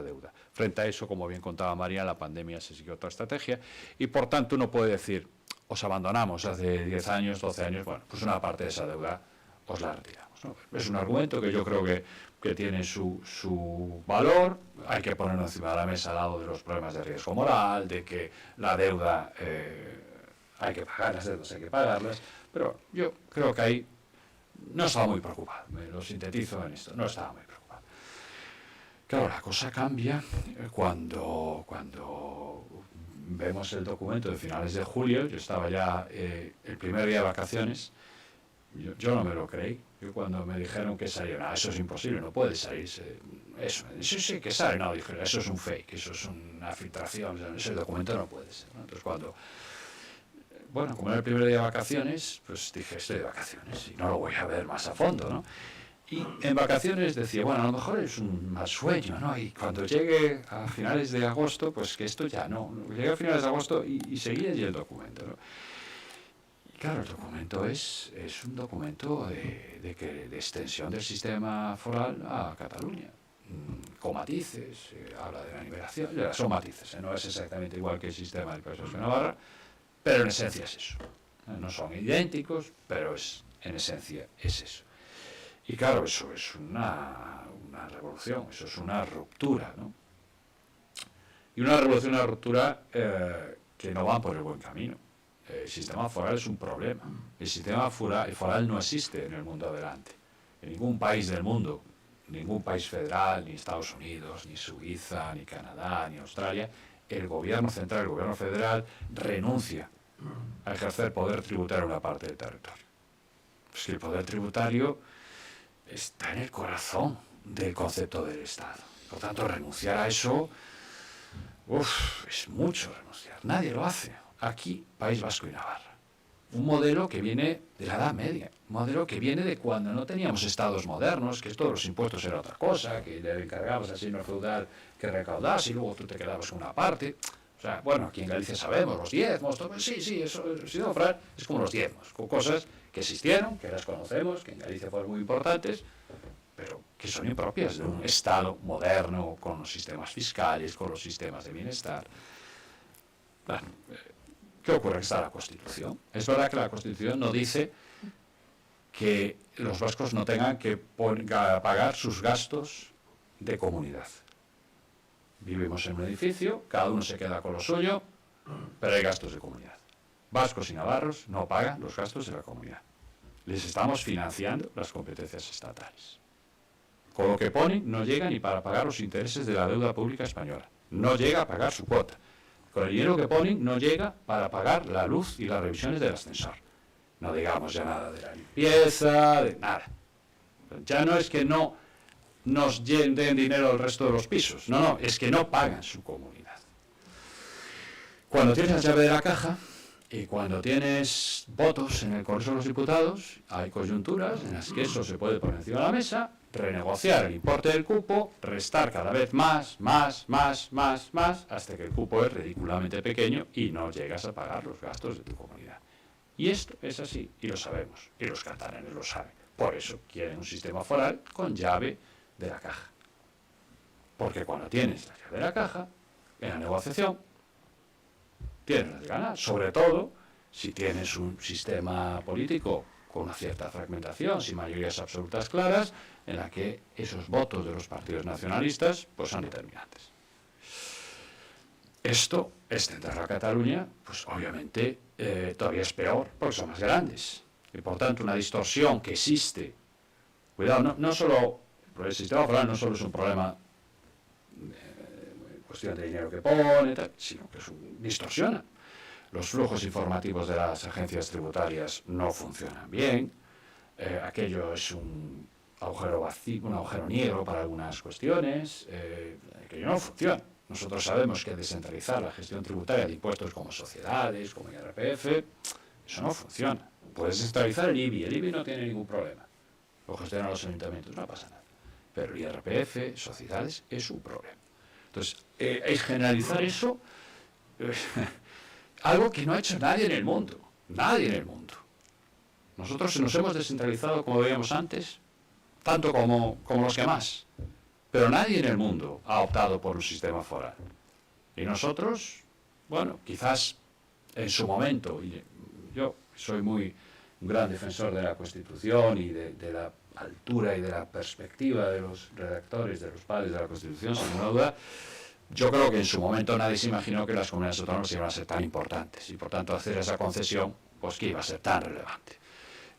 deuda. Frente a eso, como bien contaba María, la pandemia se siguió otra estrategia, y por tanto uno puede decir, os abandonamos hace 10 años, 12 años, bueno, pues una parte de esa deuda os la retiramos, ¿no? Es un argumento que yo creo que tiene su valor, hay que ponerlo encima de la mesa al lado de los problemas de riesgo moral, de que la deuda hay que pagar, las deudas hay que pagarlas, pero yo creo que ahí no estaba muy preocupado, me lo sintetizo en esto, no estaba muy preocupado. Claro, la cosa cambia cuando vemos el documento de finales de julio, yo estaba ya el primer día de vacaciones, yo no me lo creí. Yo cuando me dijeron que salía, eso es imposible, no puede salir. Eso sí que sale, no, dije, eso es un fake, eso es una filtración, ese documento no puede ser, ¿no? Entonces cuando, bueno, como era el primer día de vacaciones, pues dije, estoy de vacaciones y no lo voy a ver más a fondo, ¿no? Y en vacaciones decía, bueno, a lo mejor es un mal sueño, ¿no? Y cuando llegue a finales de agosto, pues que esto ya no. Llegué a finales de agosto y seguía allí el documento, ¿no? Claro, el documento es un documento de extensión del sistema foral a Cataluña, con matices, habla de la nivelación, son matices, no es exactamente igual que el sistema del País Vasco de Navarra, pero en esencia es eso. No son idénticos, pero en esencia es eso. Y claro, eso es una revolución, eso es una ruptura, ¿no? Y una revolución, una ruptura que no van por el buen camino. El sistema foral es un problema. El sistema foral no existe en el mundo adelante. En ningún país del mundo, ningún país federal, ni Estados Unidos, ni Suiza, ni Canadá, ni Australia, el gobierno central, el gobierno federal, renuncia a ejercer poder tributario en una parte del territorio. Pues que el poder tributario está en el corazón del concepto del Estado. Por tanto, renunciar a eso, es mucho renunciar. Nadie lo hace. Aquí, País Vasco y Navarra. Un modelo que viene de la Edad Media, un modelo que viene de cuando no teníamos estados modernos, que todos los impuestos era otra cosa, que le encargabas al señor feudal que recaudase y luego tú te quedabas con una parte. O sea, bueno, aquí en Galicia sabemos, los diezmos, todo, sí, eso, el sistema foral es como los diezmos, con cosas que existieron, que las conocemos, que en Galicia fueron muy importantes, pero que son impropias de un Estado moderno, con los sistemas fiscales, con los sistemas de bienestar. Bueno, ¿qué ocurre? Que está la Constitución. Es verdad que la Constitución no dice que los vascos no tengan que pagar sus gastos de comunidad. Vivimos en un edificio, cada uno se queda con lo suyo, pero hay gastos de comunidad. Vascos y navarros no pagan los gastos de la comunidad. Les estamos financiando las competencias estatales. Con lo que ponen, no llega ni para pagar los intereses de la deuda pública española. No llega a pagar su cuota. Con el dinero que ponen, no llega para pagar la luz y las revisiones del ascensor. No digamos ya nada de la limpieza, de nada. Ya no es que no nos den dinero al resto de los pisos. No, es que no pagan su comunidad. Cuando tienes la llave de la caja y cuando tienes votos en el Congreso de los Diputados, hay coyunturas en las que eso se puede poner encima de la mesa, renegociar el importe del cupo, restar cada vez más, hasta que el cupo es ridículamente pequeño y no llegas a pagar los gastos de tu comunidad. Y esto es así, y lo sabemos, y los catalanes lo saben. Por eso quieren un sistema foral con llave de la caja. Porque cuando tienes la llave de la caja, en la negociación, tienes de ganar. Sobre todo, si tienes un sistema político con una cierta fragmentación, sin mayorías absolutas claras, en la que esos votos de los partidos nacionalistas pues son determinantes. Esto, extender a Cataluña, pues obviamente todavía es peor porque son más grandes. Y por tanto una distorsión que existe. Cuidado, no solo, el sistema foral no solo es un problema cuestión de dinero que pone, sino que distorsiona. Los flujos informativos de las agencias tributarias no funcionan bien. Aquello es un agujero vacío, un agujero negro para algunas cuestiones. Aquello no funciona. Nosotros sabemos que descentralizar la gestión tributaria de impuestos como sociedades, como IRPF, eso no funciona. Puedes descentralizar el IBI no tiene ningún problema. Lo gestionan los ayuntamientos, no pasa nada. Pero el IRPF, sociedades, es un problema. Entonces, es generalizar eso, algo que no ha hecho nadie en el mundo. Nadie en el mundo. Nosotros nos hemos descentralizado, como veíamos antes, tanto como los que más. Pero nadie en el mundo ha optado por un sistema foral. Y nosotros, bueno, quizás en su momento, y yo soy un gran defensor de la Constitución y de la altura y de la perspectiva de los redactores, de los padres de la Constitución, sin duda, yo creo que en su momento nadie se imaginó que las comunidades autónomas iban a ser tan importantes y por tanto hacer esa concesión, pues que iba a ser tan relevante.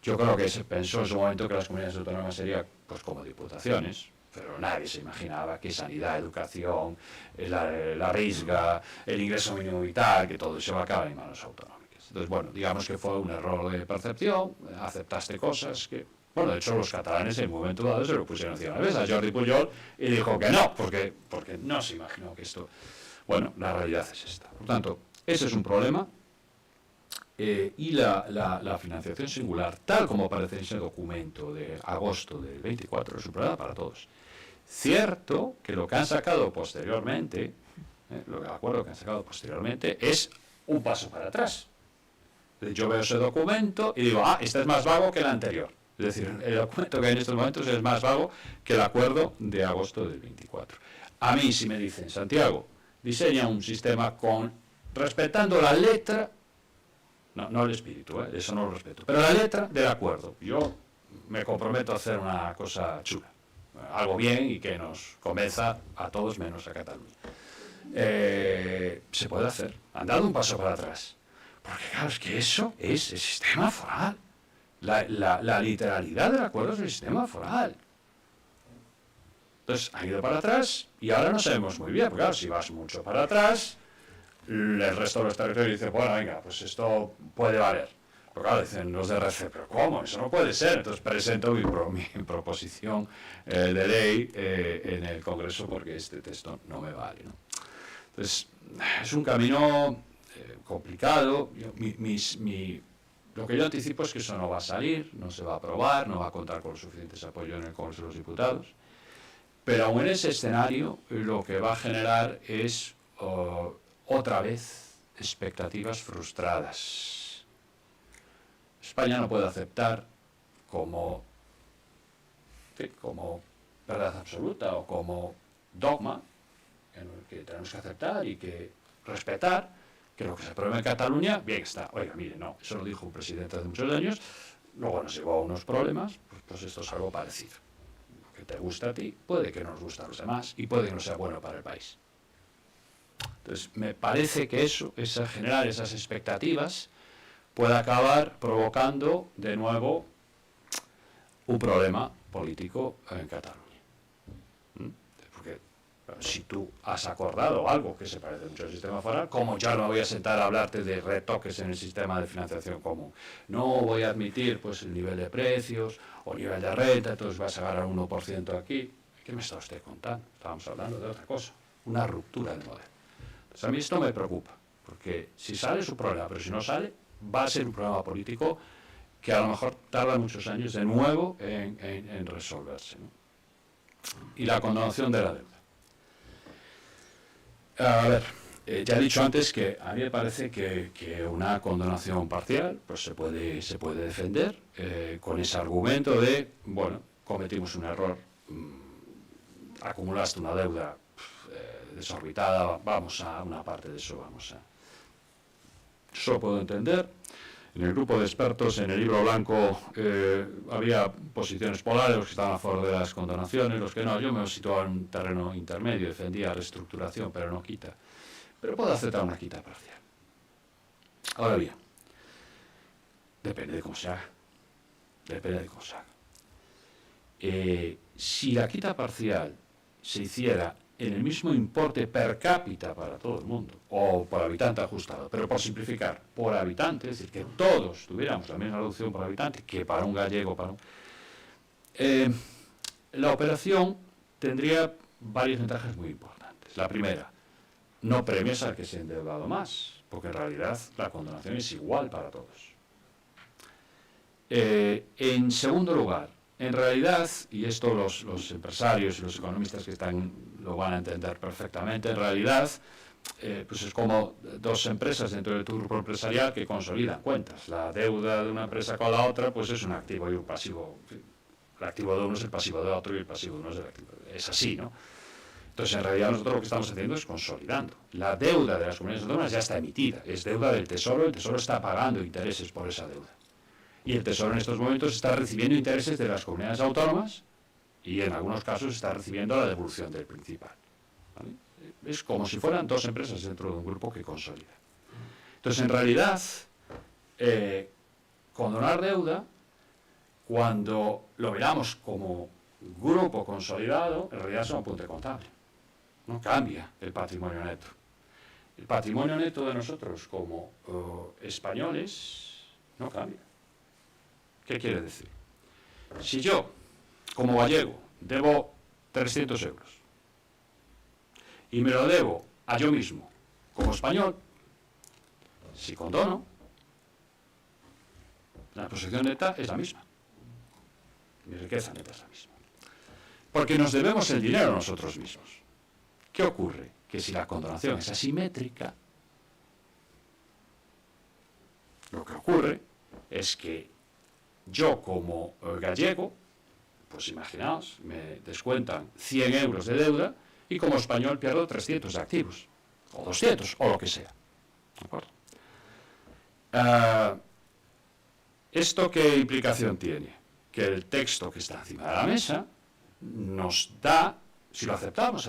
Yo creo que se pensó en su momento que las comunidades autónomas serían pues como diputaciones, pero nadie se imaginaba que sanidad, educación, la risga, el ingreso mínimo vital, que todo eso va a acabar en manos autonómicas. Entonces, bueno, digamos que fue un error de percepción, aceptaste cosas que, bueno, de hecho los catalanes en un momento dado se lo pusieron encima de la mesa a Jordi Pujol y dijo que no, porque no se imaginó que esto, bueno, la realidad es esta. Por tanto, ese es un problema. Y la financiación singular, tal como aparece en ese documento de agosto del 24, es un problema para todos. Cierto que lo que han sacado posteriormente, el acuerdo que han sacado posteriormente, es un paso para atrás. Yo veo ese documento y digo, este es más vago que el anterior. Es decir, el documento que hay en estos momentos es más vago que el acuerdo de agosto del 24. A mí, si me dicen, Santiago, diseña un sistema respetando la letra, no el espíritu, eso no lo respeto, pero la letra del acuerdo. Yo me comprometo a hacer una cosa chula, algo bien y que nos convenza a todos menos a Cataluña. Se puede hacer, han dado un paso para atrás, porque claro, es que eso es el sistema foral. La literalidad del acuerdo es el sistema foral. Entonces, ha ido para atrás y ahora no sabemos muy bien, porque claro, si vas mucho para atrás, el resto de los territorios dice, bueno, venga, pues esto puede valer. Pero claro, dicen los de RC, pero ¿cómo? Eso no puede ser. Entonces presento mi proposición de ley en el Congreso porque este texto no me vale, ¿no? Entonces, es un camino complicado. Lo que yo anticipo es que eso no va a salir, no se va a aprobar, no va a contar con los suficientes apoyos en el Congreso de los Diputados. Pero aún en ese escenario, lo que va a generar es otra vez expectativas frustradas. España no puede aceptar como verdad absoluta o como dogma que tenemos que aceptar y que respetar que lo que se aprueba en Cataluña, bien está. Oiga, mire, no, eso lo dijo un presidente hace muchos años, luego nos llevó a unos problemas, pues esto es algo parecido. Lo que te gusta a ti puede que no nos guste a los demás y puede que no sea bueno para el país. Entonces, me parece que generar esas expectativas puede acabar provocando de nuevo un problema político en Cataluña. Porque si tú has acordado algo que se parece mucho al sistema foral, como ya no me voy a sentar a hablarte de retoques en el sistema de financiación común, no voy a admitir pues el nivel de precios o nivel de renta, entonces vas a ganar 1% aquí. ¿Qué me está usted contando? Estábamos hablando de otra cosa, una ruptura del modelo. Entonces a mí esto me preocupa, porque si sale es un problema, pero si no sale, va a ser un problema político que a lo mejor tarda muchos años de nuevo en resolverse, ¿no? Y la condonación de la deuda. A ver, ya he dicho antes que a mí me parece que una condonación parcial pues se puede defender con ese argumento de, bueno, cometimos un error, acumulaste una deuda desorbitada, vamos a una parte de eso, Eso lo puedo entender. En el grupo de expertos, en el libro blanco, había posiciones polares, los que estaban a favor de las condonaciones, los que no. Yo me situaba en un terreno intermedio, defendía reestructuración, pero no quita. Pero puedo aceptar una quita parcial. Ahora bien, depende de cómo se haga. Depende de cómo se haga. Si la quita parcial se hiciera en el mismo importe per cápita para todo el mundo, o por habitante ajustado, pero por simplificar, por habitante, es decir, que todos tuviéramos la misma reducción por habitante que para un gallego, la operación tendría varias ventajas muy importantes. La primera, no premias al que se ha endeudado más, porque en realidad la condonación es igual para todos. En segundo lugar, en realidad, y esto los empresarios y los economistas que lo van a entender perfectamente, en realidad pues es como dos empresas dentro de tu grupo empresarial que consolidan cuentas. La deuda de una empresa con la otra pues es un activo y un pasivo. El activo de uno es el pasivo de otro y el pasivo de uno es el activo. Es así, ¿no? Entonces, en realidad nosotros lo que estamos haciendo es consolidando. La deuda de las comunidades autónomas ya está emitida, es deuda del Tesoro, el Tesoro está pagando intereses por esa deuda. Y el Tesoro en estos momentos está recibiendo intereses de las comunidades autónomas y en algunos casos está recibiendo la devolución del principal. ¿Vale? Es como si fueran dos empresas dentro de un grupo que consolida. Entonces, en realidad, condonar deuda, cuando lo miramos como grupo consolidado, en realidad es un apunte contable. No cambia el patrimonio neto. El patrimonio neto de nosotros como españoles no cambia. ¿Qué quiere decir? Si yo, como gallego, debo 300 euros y me lo debo a yo mismo, como español, si condono, la posición neta es la misma. Mi riqueza neta es la misma. Porque nos debemos el dinero a nosotros mismos. ¿Qué ocurre? Que si la condonación es asimétrica, lo que ocurre es que yo como gallego, pues imaginaos, me descuentan 100 euros de deuda y como español pierdo 300 de activos, o 200, o lo que sea. ¿De acuerdo? ¿Esto qué implicación tiene? Que el texto que está encima de la mesa nos da, si lo aceptamos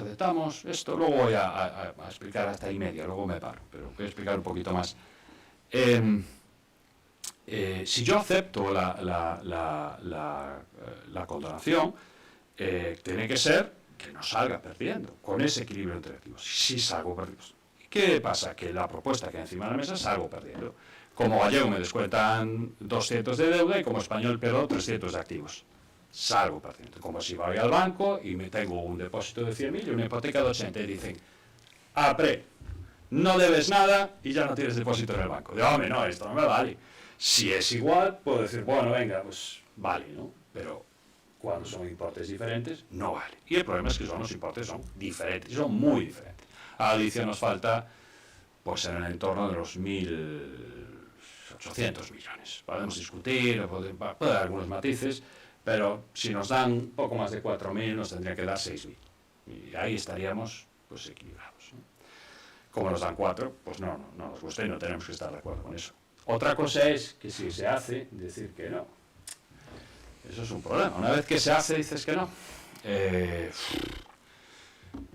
esto, luego voy a explicar hasta ahí media, luego me paro, pero voy a explicar un poquito más. Si yo acepto la condonación, tiene que ser que no salga perdiendo, con ese equilibrio entre activos. Si salgo perdiendo. ¿Qué pasa? Que la propuesta que hay encima de la mesa salgo perdiendo. Como gallego me descuentan 200 de deuda y como español pierdo 300 de activos. Salgo perdiendo. Como si voy al banco y me tengo un depósito de 100.000 y una hipoteca de 80 y dicen, no debes nada y ya no tienes depósito en el banco. Digo, hombre, no, esto no me vale. Si es igual, puedo decir, bueno, venga, pues vale, ¿no? Pero cuando son importes diferentes, no vale. Y el problema es que los importes son diferentes, son muy diferentes. A Galicia nos falta, pues en el entorno de los 1.800 millones. Podemos discutir, puede haber algunos matices, pero si nos dan poco más de 4.000, nos tendría que dar 6.000. Y ahí estaríamos, pues, equilibrados, ¿no? como nos dan 4, pues no nos gusta y no tenemos que estar de acuerdo con eso. Otra cosa es que si se hace, decir que no. Eso es un problema. Una vez que se hace, dices que no.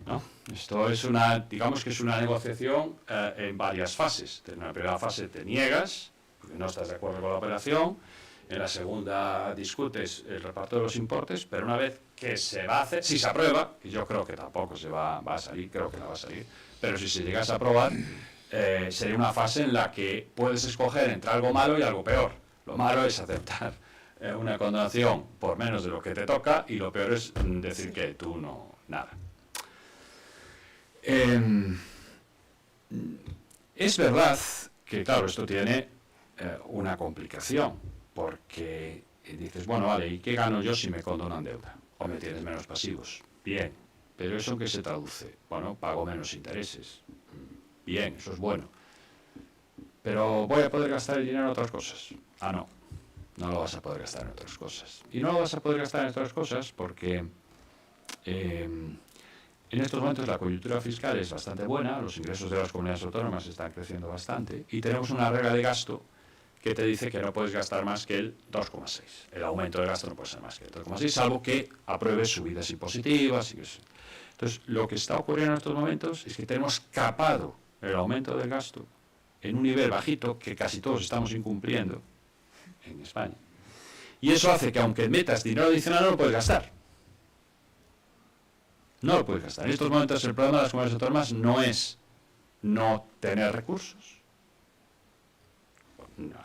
¿No? Esto es digamos que es una negociación en varias fases. En la primera fase te niegas, porque no estás de acuerdo con la operación. En la segunda discutes el reparto de los importes, pero una vez que se va a hacer, si se aprueba, y yo creo que tampoco va a salir, creo que no va a salir, pero si se llegase a aprobar, sería una fase en la que puedes escoger entre algo malo y algo peor. Lo malo es aceptar una condonación por menos de lo que te toca, y lo peor es decir que tú no, nada. Es verdad que, claro, esto tiene una complicación, porque dices, bueno, vale, ¿y qué gano yo si me condonan deuda? O me tienes menos pasivos. Bien, pero ¿eso en qué se traduce? Bueno, pago menos intereses. Bien, eso es bueno. Pero ¿voy a poder gastar el dinero en otras cosas? Ah, no. No lo vas a poder gastar en otras cosas. Y no lo vas a poder gastar en otras cosas porque en estos momentos la coyuntura fiscal es bastante buena, los ingresos de las comunidades autónomas están creciendo bastante y tenemos una regla de gasto que te dice que no puedes gastar más que el 2,6. El aumento del gasto no puede ser más que el 2,6, salvo que apruebes subidas impositivas. Entonces, lo que está ocurriendo en estos momentos es que tenemos capado el aumento del gasto en un nivel bajito que casi todos estamos incumpliendo en España. Y eso hace que aunque metas dinero adicional no lo puedes gastar. No lo puedes gastar. En estos momentos el problema de las comunidades autónomas no es no tener recursos.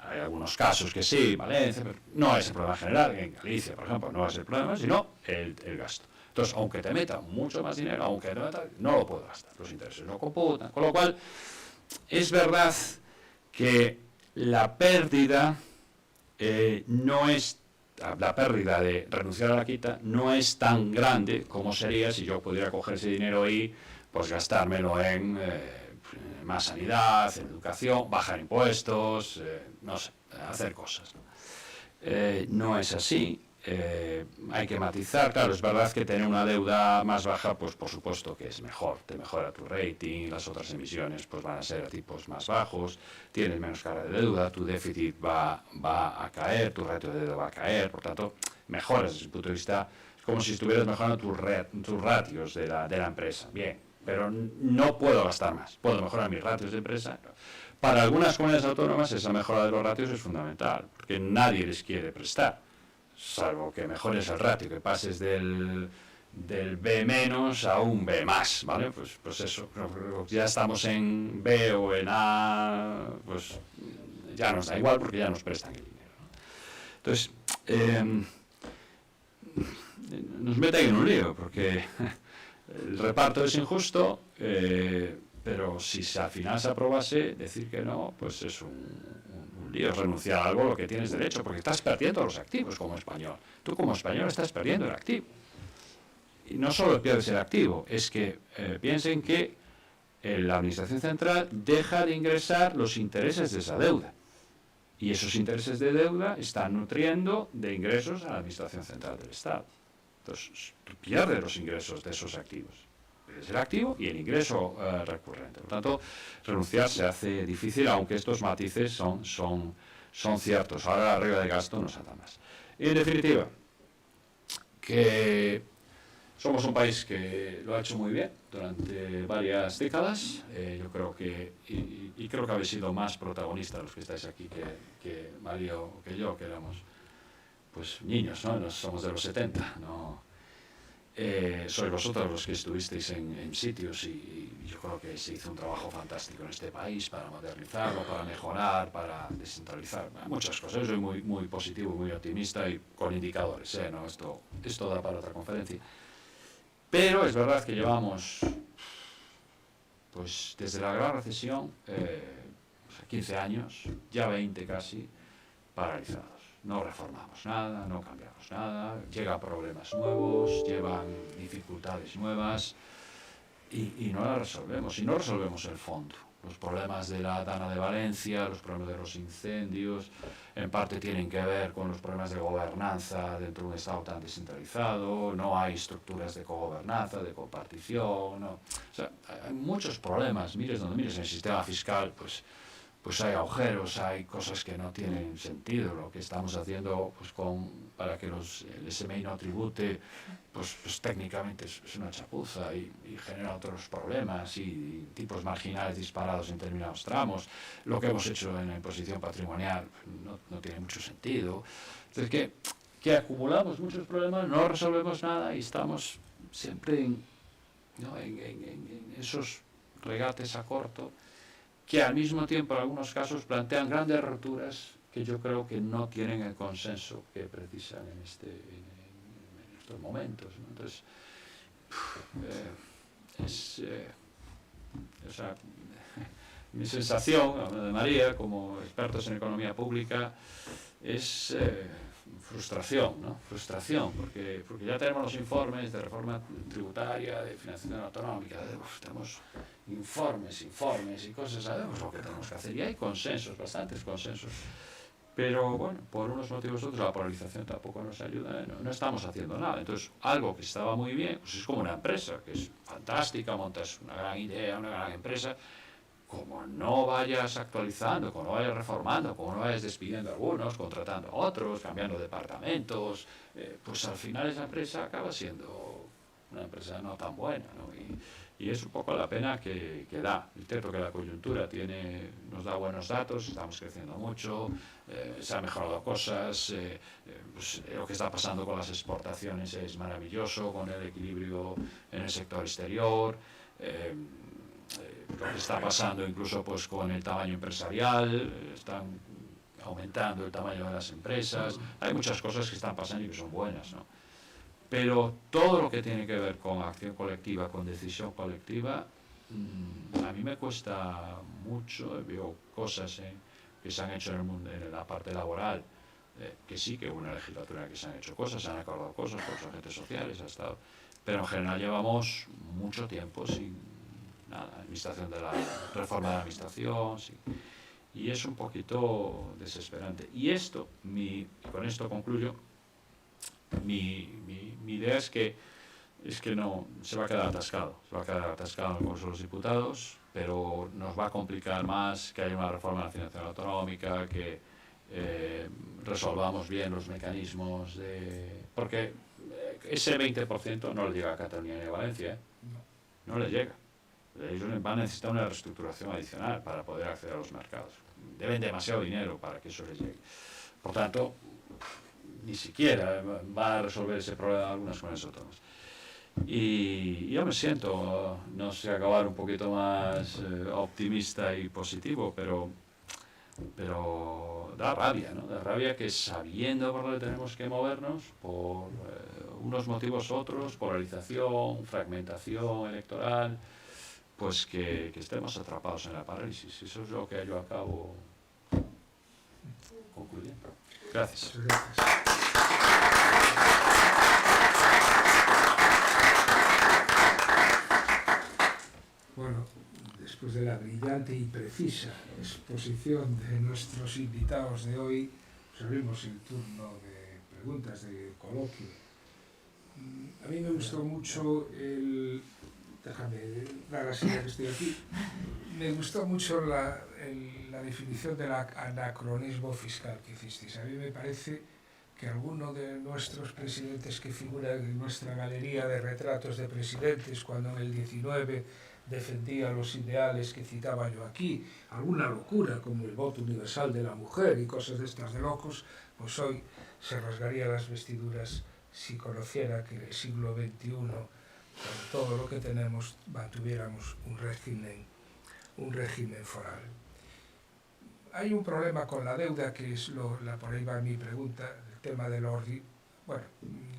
Hay algunos casos que sí, Valencia, pero no es el problema general. En Galicia, por ejemplo, no es el problema, sino el gasto. Entonces, aunque te meta mucho más dinero, aunque te meta, no lo puedo gastar. Los intereses no computan. Con lo cual, es verdad que la pérdida no es... La pérdida de renunciar a la quita no es tan grande como sería si yo pudiera coger ese dinero y pues gastármelo en más sanidad, en educación, bajar impuestos, no sé, hacer cosas. No es así. Hay que matizar, claro, es verdad que tener una deuda más baja, pues por supuesto que es mejor, te mejora tu rating, las otras emisiones pues van a ser a tipos más bajos, tienes menos carga de deuda, tu déficit va a caer, tu ratio de deuda va a caer, por tanto, mejoras desde el punto de vista, es como si estuvieras mejorando tus ratios de la empresa, bien, pero no puedo gastar más, puedo mejorar mis ratios de empresa. Para algunas comunidades autónomas esa mejora de los ratios es fundamental, porque nadie les quiere prestar, salvo que mejores el ratio, que pases del B- a un B+, ¿vale? Pues eso, ya estamos en B o en A, pues ya nos da igual porque ya nos prestan el dinero, ¿no? Entonces, nos meten en un lío, porque el reparto es injusto, pero si al final se aprobase, decir que no, pues es un lío, es renunciar a algo a lo que tienes derecho, porque estás perdiendo los activos como español. Tú como español estás perdiendo el activo. Y no solo pierdes el activo, es que piensen que la Administración Central deja de ingresar los intereses de esa deuda. Y esos intereses de deuda están nutriendo de ingresos a la Administración Central del Estado. Entonces, pierdes los ingresos de esos activos. Es el activo y el ingreso recurrente. Por tanto, renunciar se hace difícil, aunque estos matices son ciertos. Ahora la regla de gasto nos ata más. Y en definitiva, que somos un país que lo ha hecho muy bien durante varias décadas. Yo creo que, y creo que habéis sido más protagonistas los que estáis aquí que Mario o que yo, que éramos pues niños, ¿no? Nos somos de los 70, ¿no? Sois vosotros los que estuvisteis en sitios y yo creo que se hizo un trabajo fantástico en este país para modernizarlo, para mejorar, para descentralizar, muchas cosas. Yo soy muy, muy positivo, muy optimista y con indicadores, ¿no? Esto da para otra conferencia. Pero es verdad que llevamos, pues desde la gran recesión, 15 años, ya 20 casi, paralizados. No reformamos nada, no cambiamos nada, llegan problemas nuevos, llevan dificultades nuevas y no las resolvemos. Y no resolvemos el fondo. los problemas de la Dana de Valencia, los problemas de los incendios, en parte tienen que ver con los problemas de gobernanza dentro de un Estado tan descentralizado, no hay estructuras de cogobernanza, de copartición, ¿no? O sea, hay muchos problemas, mires donde mires, en el sistema fiscal, pues hay agujeros, hay cosas que no tienen sentido. Lo que estamos haciendo pues para que el SMI no tribute, pues técnicamente es una chapuza y genera otros problemas y tipos marginales disparados en determinados tramos. Lo que hemos hecho en la imposición patrimonial no tiene mucho sentido. Entonces, que acumulamos muchos problemas, no resolvemos nada y estamos siempre en esos regates a corto, que al mismo tiempo en algunos casos plantean grandes rupturas que yo creo que no tienen el consenso que precisan en estos momentos, ¿no? Entonces, mi sensación, hablando de María, como expertos en economía pública, es frustración, ¿no? Frustración, porque ya tenemos los informes de reforma tributaria, de financiación autonómica, tenemos informes y cosas, sabemos lo que tenemos que hacer y hay consensos, bastantes consensos, pero bueno, por unos motivos u otros la polarización tampoco nos ayuda, no estamos haciendo nada. Entonces, algo que estaba muy bien, pues es como una empresa, que es fantástica, montas una gran idea, una gran empresa, como no vayas actualizando, como no vayas reformando, como no vayas despidiendo a algunos, contratando a otros, cambiando departamentos, pues al final esa empresa acaba siendo una empresa no tan buena, ¿no? Y es un poco la pena que da. Es cierto que la coyuntura nos da buenos datos, estamos creciendo mucho, se han mejorado cosas, pues lo que está pasando con las exportaciones es maravilloso, con el equilibrio en el sector exterior, lo que está pasando incluso pues con el tamaño empresarial, están aumentando el tamaño de las empresas, hay muchas cosas que están pasando y que son buenas, ¿no? Pero todo lo que tiene que ver con acción colectiva, con decisión colectiva, a mí me cuesta mucho. Veo cosas que se han hecho en el mundo, en la parte laboral, que sí, que hubo una legislatura en la que se han hecho cosas, se han acordado cosas con los agentes sociales, pero en general llevamos mucho tiempo sin nada, administración de la reforma de la administración, sí, y es un poquito desesperante. Y con esto concluyo, mi idea es que no se va a quedar atascado en el Congreso de los Diputados, pero nos va a complicar más que haya una reforma de la financiación autonómica, que resolvamos bien los mecanismos porque ese 20% no le llega a Cataluña ni a Valencia, ¿eh? No le llega. Ellos van a necesitar una reestructuración adicional para poder acceder a los mercados. Deben demasiado dinero para que eso les llegue. Por tanto, ni siquiera va a resolver ese problema de algunas comunidades autónomas. Y yo me siento, no sé, acabar un poquito más optimista y positivo, pero da rabia, ¿no? Da rabia que, sabiendo por dónde tenemos que movernos, por unos motivos u otros, polarización, fragmentación electoral, pues que estemos atrapados en la parálisis. Eso es lo que yo acabo concluyendo. Gracias. Bueno, después de la brillante y precisa exposición de nuestros invitados de hoy, pues abrimos el turno de preguntas, de coloquio. A mí me gustó mucho déjame dar así ya que estoy aquí, me gustó mucho la definición del anacronismo fiscal que hicisteis. A mí me parece que alguno de nuestros presidentes que figuran en nuestra galería de retratos de presidentes, cuando en el 19 defendía los ideales que citaba yo aquí, alguna locura como el voto universal de la mujer y cosas de estas de locos, pues hoy se rasgaría las vestiduras si conociera que en el siglo XXI, con todo lo que tenemos, mantuviéramos un régimen foral. Hay un problema con la deuda, que es por ahí va mi pregunta, el tema del orden. Bueno,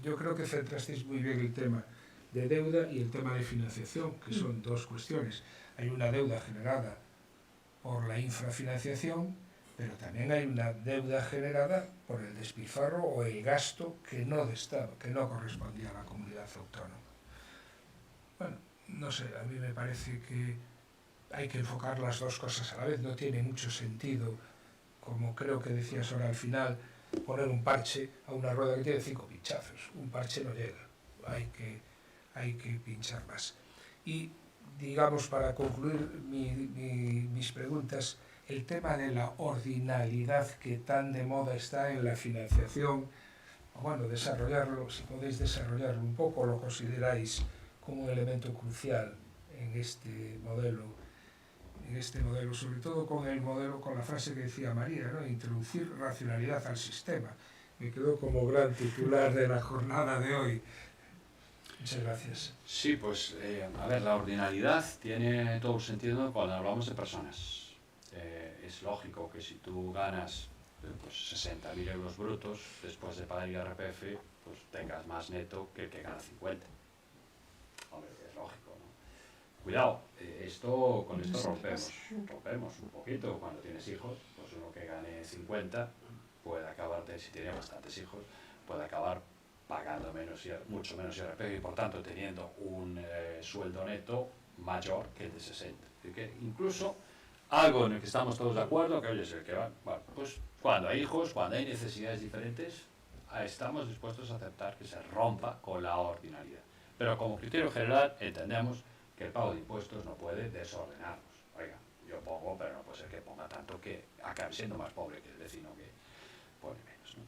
yo creo que centrasteis muy bien el tema de deuda y el tema de financiación, que son dos cuestiones. Hay una deuda generada por la infrafinanciación, pero también hay una deuda generada por el despilfarro o el gasto que no correspondía a la comunidad autónoma. Bueno, no sé, a mí me parece que hay que enfocar las dos cosas a la vez, no tiene mucho sentido, como creo que decías ahora al final, poner un parche a una rueda que tiene 5 pinchazos. Un parche no llega, hay que pinchar más. Y, digamos, para concluir mis preguntas, el tema de la ordinalidad que tan de moda está en la financiación, bueno, desarrollarlo, si podéis desarrollarlo un poco, lo consideráis como un elemento crucial en este modelo, sobre todo con el modelo, con la frase que decía María, ¿no? Introducir racionalidad al sistema. Me quedó como gran titular de la jornada de hoy. Muchas gracias. Sí, pues, a ver, la ordinalidad tiene todo el sentido cuando hablamos de personas. Es lógico que si tú ganas pues 60.000 euros brutos, después de pagar IRPF, pues tengas más neto que el que gana 50. Hombre, es lógico, ¿no? Cuidado, con esto rompemos un poquito. Cuando tienes hijos, pues uno que gane 50 puede acabar, si tiene bastantes hijos, puede acabar pagando mucho menos IRPF y por tanto teniendo un sueldo neto mayor que el de 60. Así que incluso algo en el que estamos todos de acuerdo, que oye, es el que va, bueno, pues cuando hay hijos, cuando hay necesidades diferentes, estamos dispuestos a aceptar que se rompa con la ordinalidad. Pero como criterio general entendemos que el pago de impuestos no puede desordenarnos. Oiga, yo pongo, pero no puede ser que ponga tanto que acabe siendo más pobre que el vecino que pone menos, ¿no?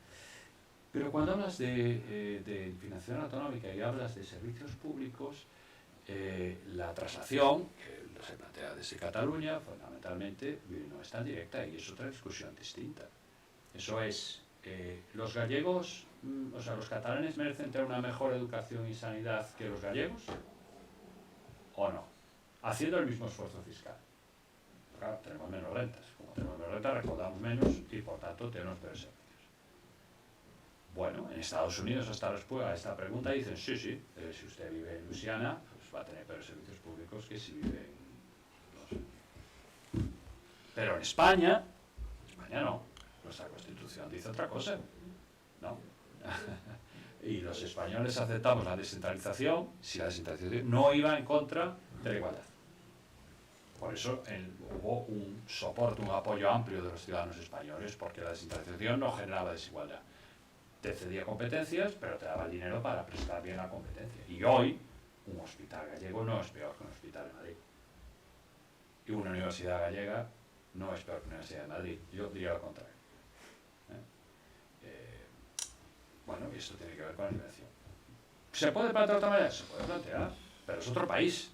Pero cuando hablas de financiación autonómica y hablas de servicios públicos, la traslación, que se plantea desde Cataluña, fundamentalmente no es tan directa y es otra discusión distinta. Eso es, los gallegos, o sea, los catalanes merecen tener una mejor educación y sanidad que los gallegos, ¿o no? Haciendo el mismo esfuerzo fiscal. Claro, tenemos menos rentas. Como tenemos menos rentas, recaudamos menos y por tanto tenemos peores servicios. Bueno, en Estados Unidos a esta pregunta dicen, sí, si usted vive en Luisiana, pues va a tener peores servicios públicos que si vive en... No sé. Pero en España no. Nuestra Constitución dice otra cosa, ¿no? Y los españoles aceptamos la descentralización si la descentralización no iba en contra de la igualdad. Por eso hubo un soporte, un apoyo amplio de los ciudadanos españoles, porque la descentralización no generaba desigualdad. Te cedía competencias, pero te daba el dinero para prestar bien la competencia. Y hoy, un hospital gallego no es peor que un hospital de Madrid. Y una universidad gallega no es peor que una universidad de Madrid. Yo diría lo contrario. Bueno, y esto tiene que ver con la inversión. ¿Se puede plantear de otra manera? Se puede plantear, pero es otro país.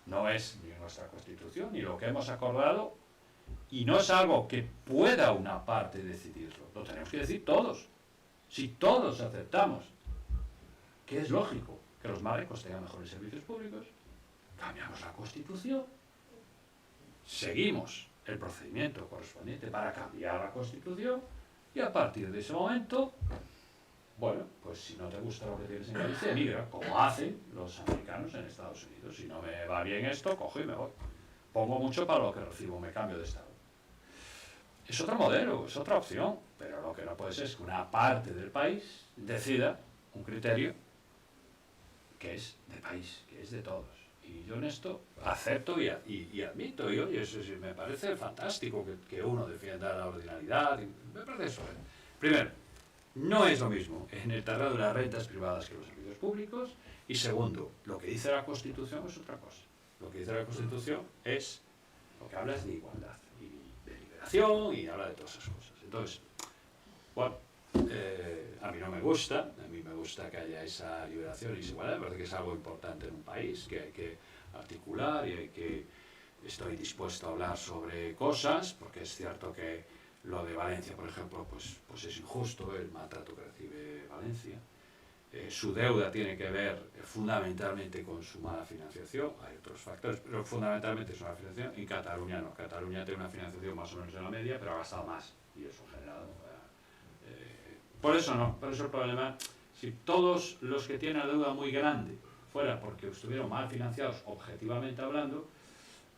No es ni nuestra Constitución, ni lo que hemos acordado, y no es algo que pueda una parte decidirlo. Lo tenemos que decir todos. Si todos aceptamos que es lógico que los más ricos tengan mejores servicios públicos, cambiamos la Constitución, seguimos el procedimiento correspondiente para cambiar la Constitución, y a partir de ese momento, bueno, pues si no te gusta lo que tienes en Galicia, emigra, como hacen los americanos en Estados Unidos. Si no me va bien esto, cojo y me voy. Pongo mucho para lo que recibo, me cambio de estado. Es otro modelo, es otra opción, pero lo que no puede ser es que una parte del país decida un criterio que es del país, que es de todos. Y yo en esto acepto y admito, y oye, eso sí, me parece fantástico que uno defienda la ordinalidad, me parece eso. Primero, no es lo mismo en el terreno de las rentas privadas que los servicios públicos, y segundo, lo que dice la Constitución es otra cosa. Lo que dice la Constitución es, lo que habla es de igualdad, y de liberación, y habla de todas esas cosas. Entonces, bueno, a mí no me gusta, a mí me gusta que haya esa liberación y esa igualdad, me parece que es algo importante en un país, que hay que articular y estoy dispuesto a hablar sobre cosas, porque es cierto que lo de Valencia, por ejemplo, pues es injusto el maltrato que recibe Valencia. Su deuda tiene que ver fundamentalmente con su mala financiación, hay otros factores, pero fundamentalmente es una financiación. En Cataluña no, Cataluña tiene una financiación más o menos en la media, pero ha gastado más, y eso ha generado... por eso el problema, si todos los que tienen la deuda muy grande fuera porque estuvieron mal financiados objetivamente hablando,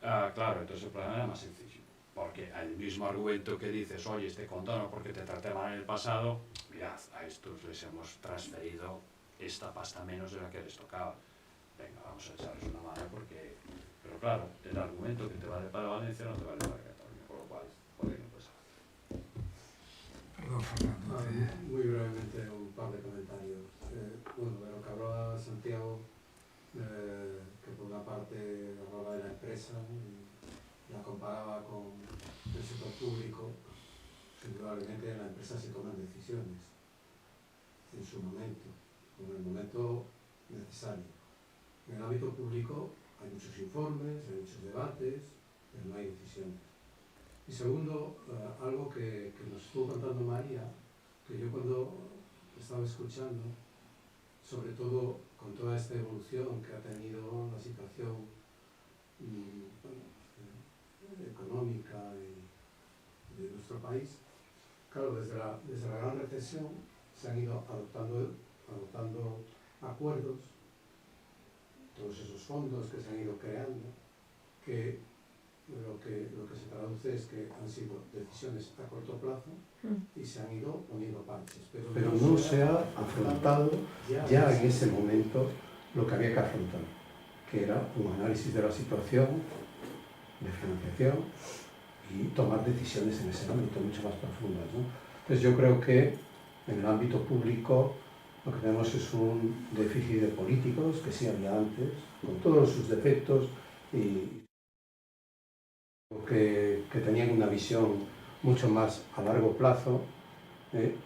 claro, entonces el problema era más sencillo. Porque el mismo argumento que dices, oye, te condono porque te traté mal en el pasado, mirad, a estos les hemos transferido esta pasta menos de la que les tocaba. Venga, vamos a echarles una mano porque... Pero claro, el argumento que te vale para Valencia no te vale para Cataluña, por lo cual, joder, no pasa. Perdón, Fernando. Muy brevemente un par de comentarios. Bueno, de lo que hablaba Santiago, que por una parte hablaba de la empresa y la comparaba con el sector público. Indudablemente en la empresa se toman decisiones en su momento, en el momento necesario. En el ámbito público hay muchos informes, hay muchos debates, pero no hay decisiones. Y segundo, algo que nos estuvo contando María, que yo cuando estaba escuchando, sobre todo con toda esta evolución que ha tenido la situación económica de nuestro país, claro, desde la gran recesión se han ido adoptando acuerdos, todos esos fondos que se han ido creando, que lo que se traduce es que han sido decisiones a corto plazo y se han ido poniendo parches. Pero no se ha afrontado ya en ese momento lo que había que afrontar, que era un análisis de la situación, de financiación y tomar decisiones en ese ámbito mucho más profundas, ¿no? Entonces yo creo que en el ámbito público lo que tenemos es un déficit de políticos, que sí había antes, con todos sus defectos, y que tenían una visión mucho más a largo plazo,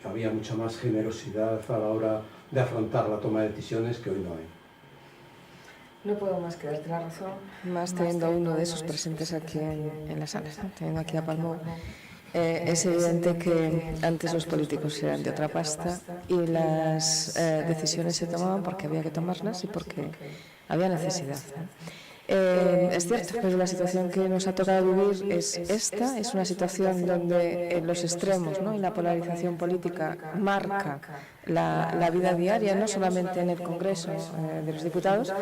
había mucha más generosidad a la hora de afrontar la toma de decisiones que hoy no hay. No puedo más que darte la razón, más teniendo a uno de esos presentes aquí en la sala, ¿no? Teniendo aquí a Palmou. Es evidente que antes los políticos eran de otra pasta y las decisiones se tomaban porque había que tomarlas y porque había necesidad, ¿no? Es cierto, pero la situación que nos ha tocado vivir es esta, es una situación donde los extremos, ¿no?, y la polarización política marca la vida diaria, no solamente en el Congreso de los Diputados,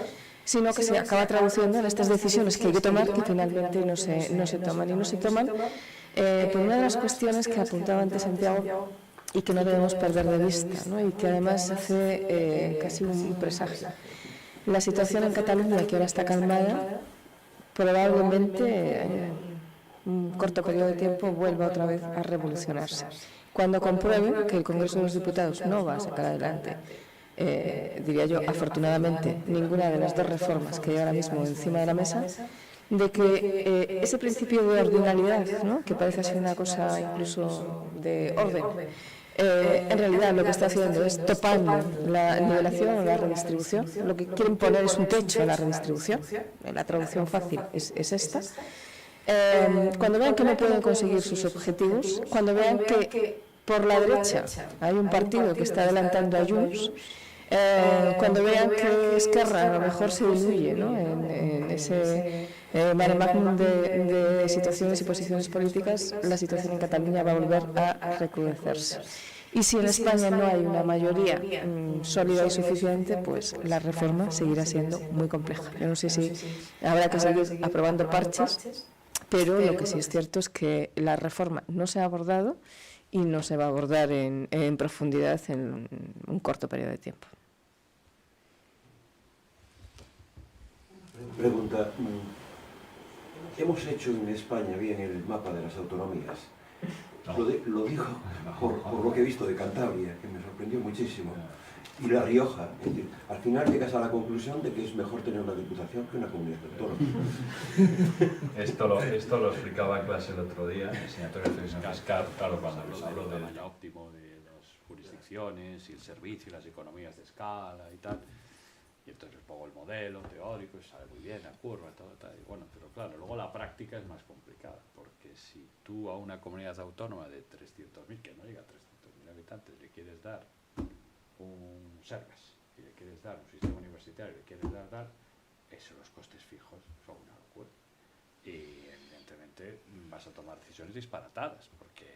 sino que se acaba traduciendo en estas decisiones que hay que tomar que finalmente no se toman. Y no se toman por una de las cuestiones que apuntaba antes Santiago y que no debemos perder de vista, ¿no?, y que además hace casi un presagio. La situación en Cataluña, que ahora está calmada, probablemente en un corto periodo de tiempo vuelva otra vez a revolucionarse. Cuando comprueben que el Congreso de los Diputados no va a sacar adelante, diría yo, afortunadamente, ninguna de las dos reformas que hay ahora mismo encima de la mesa, de que ese principio de ordinalidad, ¿no?, que parece ser una cosa incluso de orden, en realidad lo que está haciendo es topando la nivelación o la redistribución. Lo que quieren poner es un techo a la redistribución. La traducción fácil es esta. Cuando vean que no pueden conseguir sus objetivos, cuando vean que por la derecha hay un partido que está adelantando a Junts, cuando vean que Esquerra a lo mejor se diluye, ¿no?, en ese mare magnum de situaciones y posiciones políticas, la situación en Cataluña va a volver a recrudecerse. Y si en España no hay una mayoría sólida y suficiente, pues la reforma seguirá siendo muy compleja. Yo no sé si habrá que seguir aprobando parches, pero lo que sí es cierto es que la reforma no se ha abordado y no se va a abordar en profundidad en un corto periodo de tiempo. Pregunta, ¿hemos hecho en España bien el mapa de las autonomías? No. Lo digo por lo que he visto de Cantabria, que me sorprendió muchísimo, y La Rioja. Es decir, al final llegas a la conclusión de que es mejor tener una diputación que una comunidad autónoma. Esto lo explicaba en clase el otro día, en asignatura de reflexión fiscal, claro, cuando hablo del tamaño óptimo de las jurisdicciones y el servicio y las economías de escala y tal. Y entonces les pongo el modelo teórico y sale muy bien, la curva, todo, y bueno, pero claro, luego la práctica es más complicada, porque si tú a una comunidad autónoma de 300.000, que no llega a 300.000 habitantes, le quieres dar un Sergas, y le quieres dar un sistema universitario, y le quieres dar, eso, los costes fijos son una locura. Y evidentemente vas a tomar decisiones disparatadas, porque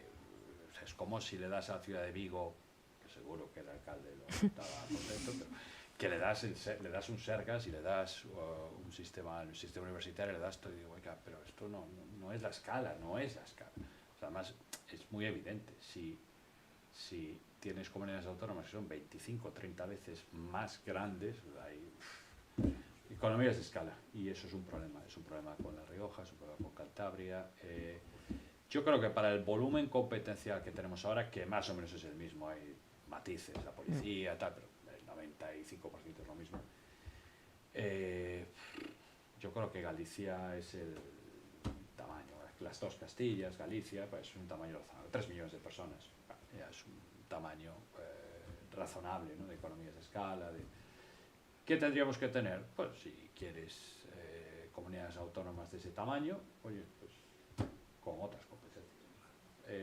o sea, es como si le das a la ciudad de Vigo, que seguro que el alcalde lo estaba contento, pero que le das un Sergas y le das un sistema universitario, le das todo, y digo, oiga, pero esto no es la escala, no es la escala. O sea, además, es muy evidente, si tienes comunidades autónomas que son 25 o 30 veces más grandes, ahí, economías de escala, y eso es un problema con La Rioja, es un problema con Cantabria. Yo creo que para el volumen competencial que tenemos ahora, que más o menos es el mismo, hay matices, la policía, tal, pero el 95% es lo mismo. Yo creo que Galicia es el tamaño, las dos Castillas, Galicia, pues es un tamaño razonable, 3 millones de personas, ya es un tamaño razonable, ¿no? De economías de escala. ¿Qué tendríamos que tener? Pues si quieres comunidades autónomas de ese tamaño, oye, pues con otras competencias.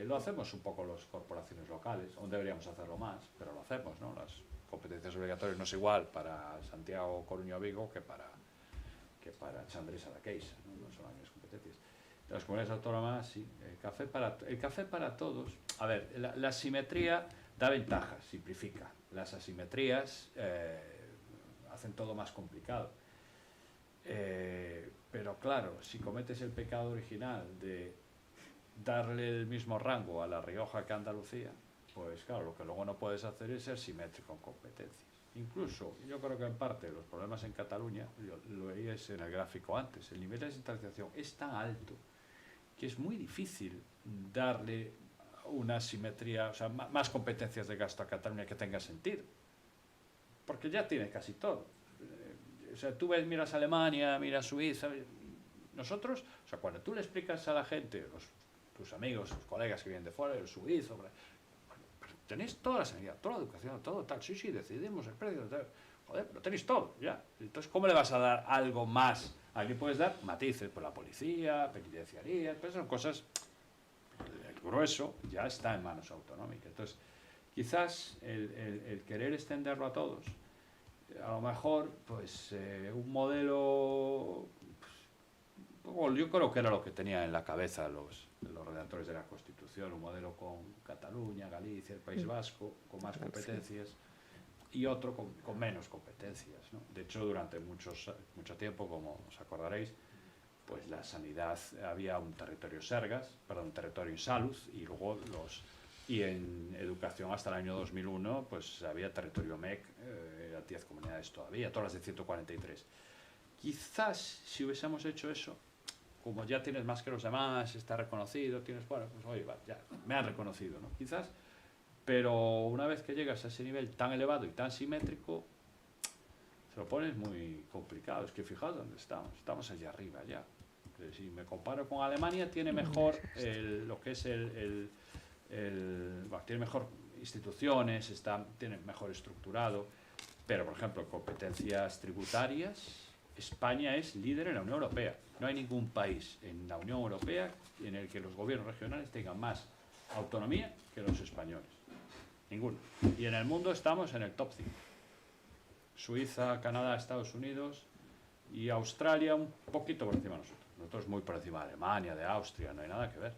Lo hacemos un poco las corporaciones locales, aún deberíamos hacerlo más, pero lo hacemos, ¿no? Las competencias obligatorias no es igual para Santiago, Coruña o Vigo que para Chandrés a la Queixa, ¿no? No son las mismas competencias. Las comunidades autónomas, sí, el café para todos. A ver, la simetría da ventajas, simplifica. Las asimetrías hacen todo más complicado. Pero claro, si cometes el pecado original de darle el mismo rango a La Rioja que a Andalucía, pues claro, lo que luego no puedes hacer es ser simétrico en competencias. Incluso, yo creo que en parte los problemas en Cataluña, lo veíais en el gráfico antes, el nivel de descentralización es tan alto que es muy difícil darle una simetría, o sea, más competencias de gasto a Cataluña que tenga sentido, porque ya tiene casi todo. O sea, tú miras Alemania, miras Suiza, nosotros, o sea, cuando tú le explicas a la gente, tus amigos, tus colegas que vienen de fuera, el suizo, tenéis toda la sanidad, toda la educación, todo tal, sí, decidimos el precio, tal. Joder, lo tenéis todo, ya. Entonces, ¿cómo le vas a dar algo más? Aquí puedes dar matices por la policía, penitenciaría, pues son cosas, el grueso ya está en manos autonómicas. Entonces, quizás el querer extenderlo a todos, a lo mejor, pues, un modelo, pues, yo creo que era lo que tenía en la cabeza los redactores de la Constitución, un modelo con Cataluña, Galicia, el País Vasco, con más competencias, y otro con menos competencias, ¿no? De hecho, durante mucho tiempo, como os acordaréis, pues la sanidad, había un territorio un territorio insalud, y luego y en educación hasta el año 2001, pues había territorio MEC, eran 10 comunidades todavía, todas las de 143. Quizás si hubiésemos hecho eso, como ya tienes más que los demás, está reconocido, bueno, pues oye, ya me han reconocido, ¿no? Quizás, pero una vez que llegas a ese nivel tan elevado y tan simétrico, se lo pones muy complicado. Es que fijaos dónde estamos allá arriba ya. Si me comparo con Alemania, tiene mejor lo que es tiene mejor instituciones, tiene mejor estructurado, pero por ejemplo, competencias tributarias, España es líder en la Unión Europea. No hay ningún país en la Unión Europea en el que los gobiernos regionales tengan más autonomía que los españoles. Ninguno. Y en el mundo estamos en el top 5. Suiza, Canadá, Estados Unidos y Australia un poquito por encima de nosotros. Nosotros muy por encima de Alemania, de Austria, no hay nada que ver.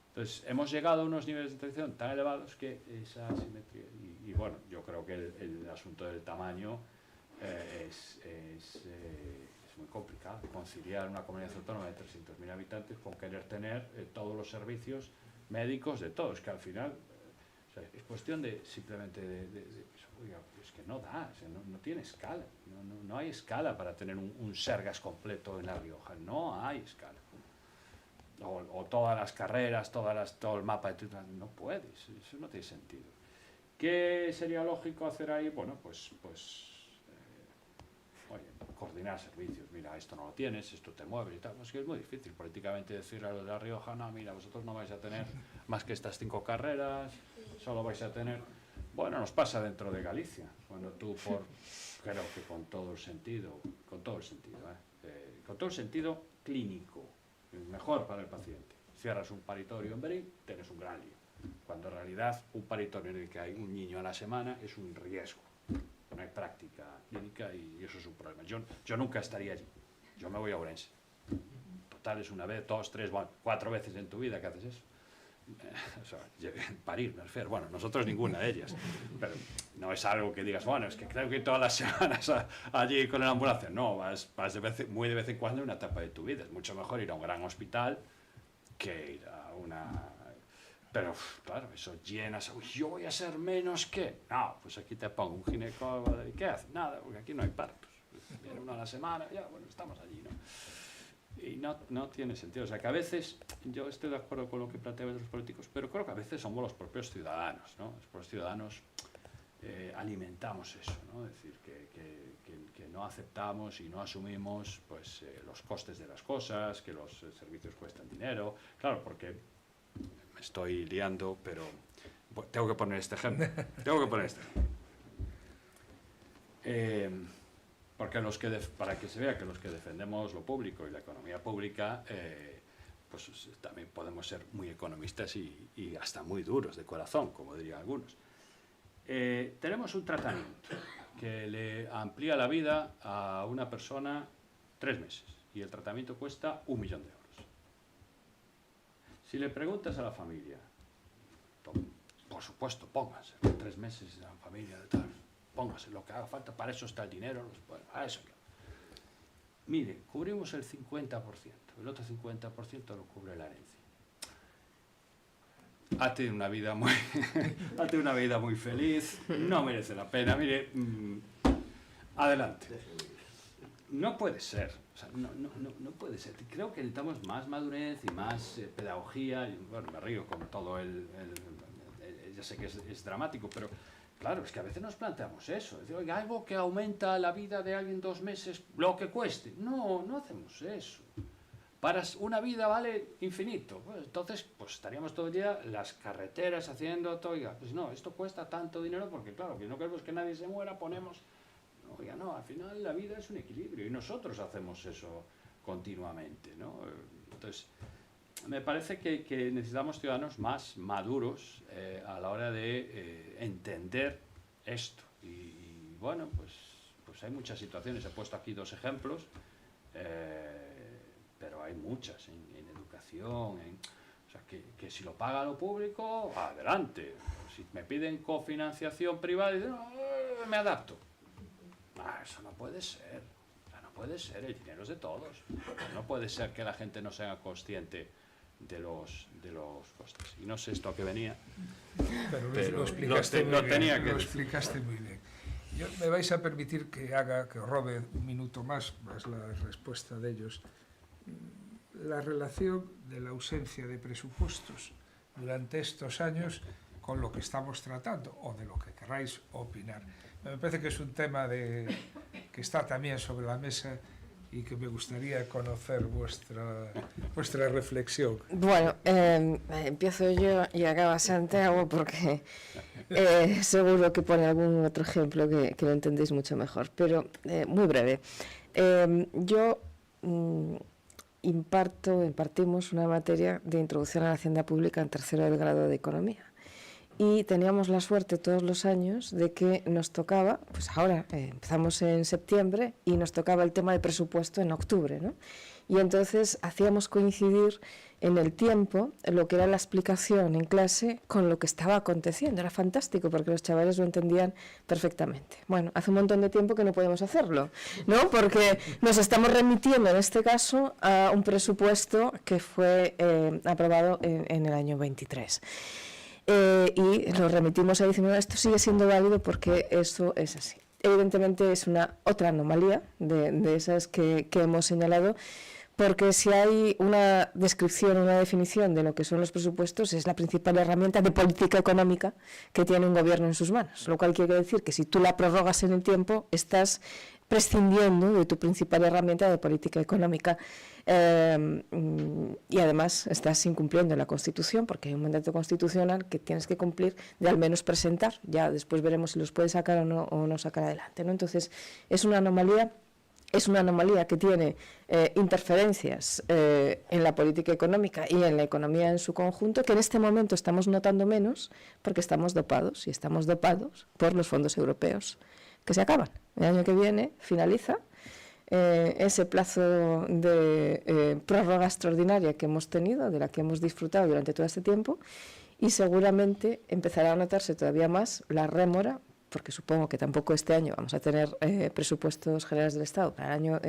Entonces, hemos llegado a unos niveles de transición tan elevados que esa asimetría... Y bueno, yo creo que el asunto del tamaño es muy complicado. Conciliar una comunidad autónoma de 300.000 habitantes con querer tener todos los servicios médicos de todos, que al final... es cuestión de simplemente oiga, es que no da, o sea, no tiene escala, no hay escala para tener un Sergas completo en La Rioja, no hay escala. O todas las carreras, todo el mapa de no puedes, eso no tiene sentido. ¿Qué sería lógico hacer ahí? Bueno, pues oye, coordinar servicios, mira, esto no lo tienes, esto te mueve y tal. Es que es muy difícil políticamente decirle a los de La Rioja, no, mira, vosotros no vais a tener más que estas 5 carreras, solo vais a tener... Bueno, nos pasa dentro de Galicia, cuando tú creo que con todo el sentido clínico, mejor para el paciente. Cierras un paritorio en Berín, tienes un gran lío, cuando en realidad un paritorio en el que hay un niño a la semana es un riesgo. No hay práctica clínica y eso es un problema. Yo nunca estaría allí. Yo me voy a Ourense. Total, es una vez, 2, 3, 4 veces en tu vida que haces eso. O sea, parir, me refiero. Bueno, nosotros ninguna de ellas. Pero no es algo que digas, bueno, es que creo que todas las semanas allí con la ambulancia. No, vas muy de vez en cuando en una etapa de tu vida. Es mucho mejor ir a un gran hospital que ir a una... Pero, claro, eso llenas... Uy, yo voy a ser menos que... No, pues aquí te pongo un ginecólogo... ¿Y qué hace? Nada, porque aquí no hay partos. viene uno a la semana, ya, bueno, estamos allí, ¿no? Y no tiene sentido. O sea, que a veces, yo estoy de acuerdo con lo que plantean los políticos, pero creo que a veces somos los propios ciudadanos, ¿no? Los propios ciudadanos alimentamos eso, ¿no? Es decir, que no aceptamos y no asumimos pues, los costes de las cosas, que los servicios cuestan dinero. Claro, porque me estoy liando, pero tengo que poner este ejemplo. Porque para que se vea que los que defendemos lo público y la economía pública, pues también podemos ser muy economistas y hasta muy duros de corazón, como dirían algunos. Tenemos un tratamiento que le amplía la vida a una persona 3 meses y el tratamiento cuesta 1 millón de euros. Si le preguntas a la familia, por supuesto, pónganse 3 meses en la familia de tal, póngase lo que haga falta, para eso está el dinero, a eso. Mire, cubrimos el 50%, el otro 50% lo cubre la herencia. Ha tenido una vida muy feliz, no merece la pena, mire, adelante. No puede ser, o sea, no puede ser. Creo que necesitamos más madurez y más pedagogía. Bueno, me río con todo ya sé que es dramático, pero claro, es que a veces nos planteamos eso. Es decir, oiga, algo que aumenta la vida de alguien 2 meses, lo que cueste. No hacemos eso. Para una vida vale infinito. Pues, entonces, pues estaríamos todo el día las carreteras haciendo todo. Oiga, pues no, esto cuesta tanto dinero porque, claro, que no queremos que nadie se muera, ponemos... Oiga, no, al final la vida es un equilibrio y nosotros hacemos eso continuamente, ¿no? Entonces, me parece que necesitamos ciudadanos más maduros a la hora de entender esto. Y bueno, pues hay muchas situaciones. He puesto aquí 2 ejemplos, pero hay muchas en educación. O sea, que si lo paga lo público, adelante. Si me piden cofinanciación privada, me adapto. Eso no puede ser. O sea, no puede ser. El dinero es de todos. No puede ser que la gente no sea consciente de los costes. Y no sé esto a qué venía, pero lo explicaste muy bien. Me vais a permitir que os robe un minuto más la respuesta de ellos. La relación de la ausencia de presupuestos durante estos años con lo que estamos tratando, o de lo que queráis opinar. Me parece que es un tema que está también sobre la mesa y que me gustaría conocer vuestra reflexión. Bueno, empiezo yo y acaba Santiago porque seguro que pone algún otro ejemplo que lo entendéis mucho mejor, pero muy breve. Yo impartimos una materia de introducción a la hacienda pública en 3º del grado de economía. Y teníamos la suerte todos los años de que nos tocaba, pues ahora empezamos en septiembre y nos tocaba el tema de presupuesto en octubre, ¿no? Y entonces hacíamos coincidir en el tiempo lo que era la explicación en clase con lo que estaba aconteciendo. Era fantástico porque los chavales lo entendían perfectamente. Bueno, hace un montón de tiempo que no podemos hacerlo, ¿no? Porque nos estamos remitiendo en este caso a un presupuesto que fue aprobado en el año 23. Y lo remitimos a diciendo, esto sigue siendo válido porque eso es así. Evidentemente es otra anomalía de esas que hemos señalado, porque si hay una descripción, una definición de lo que son los presupuestos, es la principal herramienta de política económica que tiene un gobierno en sus manos, lo cual quiere decir que si tú la prorrogas en el tiempo, estás prescindiendo de tu principal herramienta de política económica y además estás incumpliendo la Constitución, porque hay un mandato constitucional que tienes que cumplir de al menos presentar. Ya después veremos si los puedes sacar o no sacar adelante, ¿no? Entonces es una anomalía que tiene interferencias en la política económica y en la economía en su conjunto, que en este momento estamos notando menos porque estamos dopados, y estamos dopados por los fondos europeos que se acaban. El año que viene finaliza ese plazo de prórroga extraordinaria que hemos tenido, de la que hemos disfrutado durante todo este tiempo, y seguramente empezará a notarse todavía más la rémora, porque supongo que tampoco este año vamos a tener presupuestos generales del Estado para el año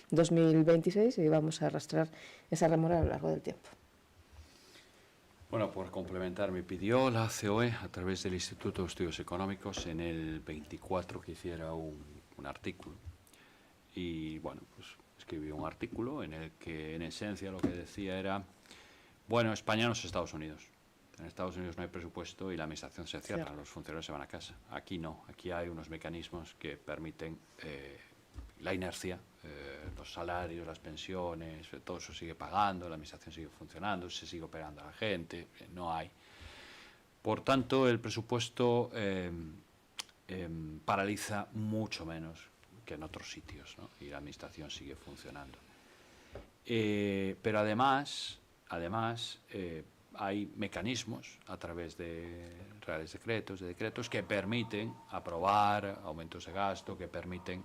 2026 y vamos a arrastrar esa rémora a lo largo del tiempo. Bueno, por complementar, me pidió la COE a través del Instituto de Estudios Económicos en el 24 que hiciera un artículo y bueno, pues escribí un artículo en el que en esencia lo que decía era, bueno, España no es Estados Unidos. En Estados Unidos no hay presupuesto y la administración se cierra, los funcionarios se van a casa. Aquí no, aquí hay unos mecanismos que permiten la inercia, los salarios, las pensiones, todo eso sigue pagando, la administración sigue funcionando, se sigue operando a la gente, no hay. Por tanto, el presupuesto paraliza mucho menos que en otros sitios, ¿no? Y la administración sigue funcionando. Pero además hay mecanismos a través de reales decretos, que permiten aprobar aumentos de gasto, que permiten,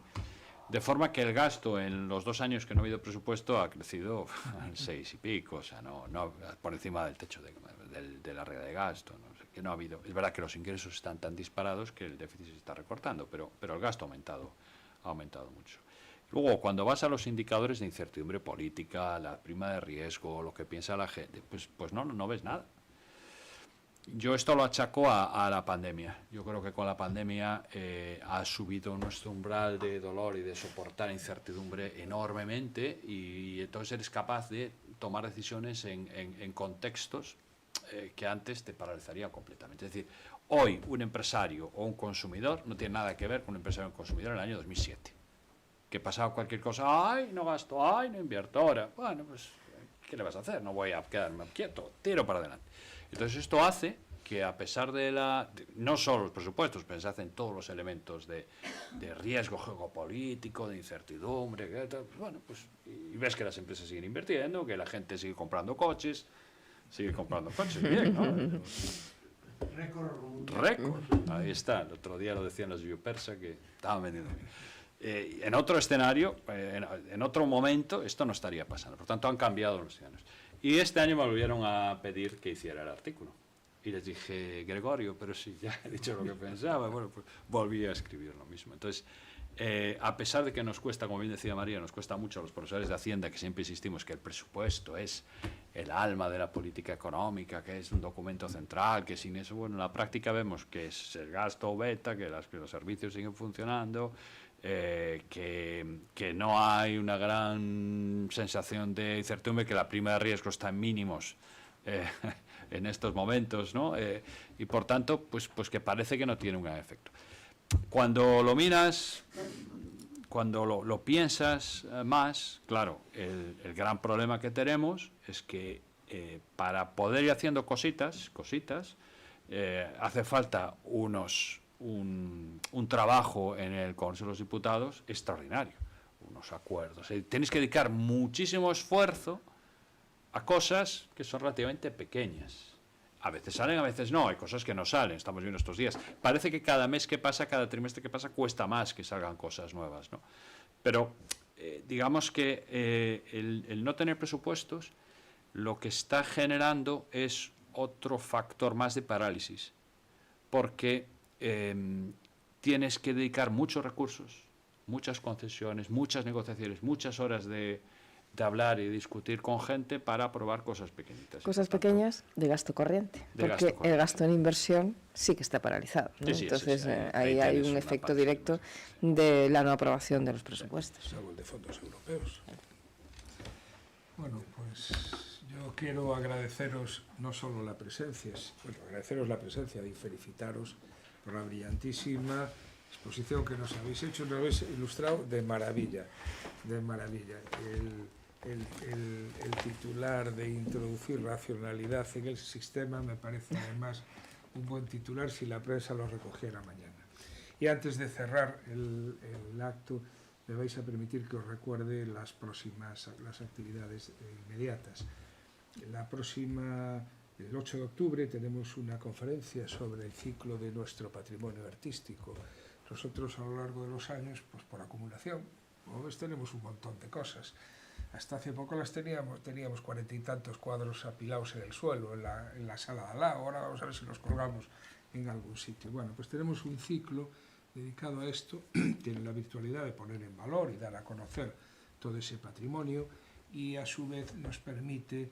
de forma que el gasto en los 2 años que no ha habido presupuesto ha crecido al 6 y pico, o sea, no por encima del techo de la regla de gasto, ¿no? O sea, que no ha habido. Es verdad que los ingresos están tan disparados que el déficit se está recortando, pero el gasto ha aumentado mucho. Luego, cuando vas a los indicadores de incertidumbre política, la prima de riesgo, lo que piensa la gente, pues no ves nada. Yo esto lo achaco a la pandemia. Yo creo que con la pandemia ha subido nuestro umbral de dolor y de soportar incertidumbre enormemente, y entonces eres capaz de tomar decisiones en contextos que antes te paralizarían completamente. Es decir, hoy un empresario o un consumidor no tiene nada que ver con un empresario o un consumidor en el año 2007. Que pasaba cualquier cosa, ¡ay, no gasto! ¡Ay, no invierto ahora! Bueno, pues, ¿qué le vas a hacer? No voy a quedarme quieto, tiro para adelante. Entonces esto hace que, a pesar de no solo los presupuestos, pero se hacen todos los elementos de riesgo geopolítico, de incertidumbre, bueno, pues, y ves que las empresas siguen invirtiendo, que la gente sigue comprando coches, bien, ¿no? Récord. Ahí está, el otro día lo decían los Biopersa, que estaban vendiendo bien. En otro escenario, en otro momento, esto no estaría pasando. Por tanto, han cambiado los años. Y este año me volvieron a pedir que hiciera el artículo. Y les dije, Gregorio, pero si ya he dicho lo que pensaba, bueno, pues volví a escribir lo mismo. Entonces, a pesar de que nos cuesta, como bien decía María, nos cuesta mucho a los profesores de Hacienda, que siempre insistimos que el presupuesto es el alma de la política económica, que es un documento central, que sin eso, bueno, en la práctica vemos que es el gasto beta, que los servicios siguen funcionando, que no hay una gran sensación de incertidumbre, que la prima de riesgo está en mínimos en estos momentos, ¿no? Y por tanto, pues que parece que no tiene un gran efecto. Cuando lo miras, cuando lo piensas más, claro, el gran problema que tenemos es que para poder ir haciendo cositas, hace falta un trabajo en el Congreso de los Diputados extraordinario, unos acuerdos. Tienes que dedicar muchísimo esfuerzo a cosas que son relativamente pequeñas. A veces salen, a veces no, hay cosas que no salen, estamos viendo estos días. Parece que cada mes que pasa, cada trimestre que pasa, cuesta más que salgan cosas nuevas, ¿no? Pero digamos que el no tener presupuestos lo que está generando es otro factor más de parálisis, porque tienes que dedicar muchos recursos, muchas concesiones, muchas negociaciones, muchas horas de hablar y discutir con gente para aprobar cosas pequeñitas. Cosas pequeñas de gasto corriente, porque el gasto en inversión sí que está paralizado, ¿no? Sí, entonces ahí hay un efecto directo de la no aprobación de los presupuestos. Salvo el de fondos europeos. Bueno, pues yo quiero agradeceros no solo la presencia, agradeceros la presencia y felicitaros por la brillantísima exposición que nos habéis hecho, nos habéis ilustrado de maravilla, de maravilla. El titular de introducir racionalidad en el sistema me parece además un buen titular si la prensa lo recogiera mañana. Y antes de cerrar el acto, me vais a permitir que os recuerde las actividades inmediatas. El 8 de octubre tenemos una conferencia sobre el ciclo de nuestro patrimonio artístico. Nosotros a lo largo de los años, pues por acumulación, como ves, tenemos un montón de cosas. Hasta hace poco teníamos 40 y tantos cuadros apilados en el suelo, en la sala de al lado. Ahora vamos a ver si los colgamos en algún sitio. Bueno, pues tenemos un ciclo dedicado a esto, tiene la virtualidad de poner en valor y dar a conocer todo ese patrimonio, y a su vez nos permite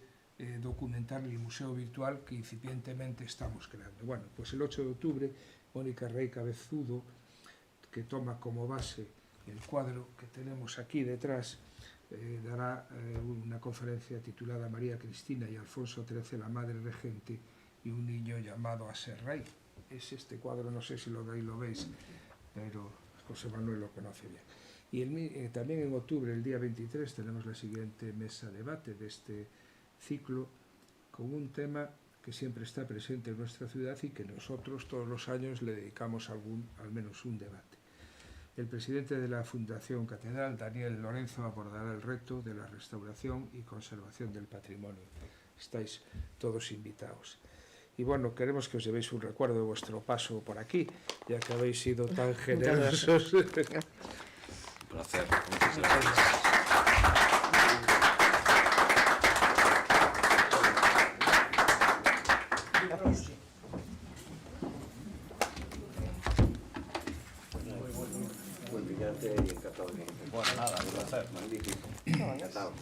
documentar el museo virtual que incipientemente estamos creando. Bueno, pues el 8 de octubre, Mónica Rey Cabezudo, que toma como base El cuadro que tenemos aquí detrás dará una conferencia titulada María Cristina y Alfonso XIII, la madre regente y un niño llamado a ser rey. Es este cuadro, no sé si lo veis, pero José Manuel lo conoce bien. Y también en octubre, el día 23, tenemos la siguiente mesa debate de este ciclo con un tema que siempre está presente en nuestra ciudad y que nosotros todos los años le dedicamos al menos un debate. El presidente de la Fundación Catedral, Daniel Lorenzo, abordará el reto de la restauración y conservación del patrimonio. Estáis todos invitados. Y bueno, queremos que os llevéis un recuerdo de vuestro paso por aquí, ya que habéis sido tan generosos. Un placer. Muchas gracias. Muy brillante y encantado de... Bueno, nada, un placer. Magnífico. Encantado.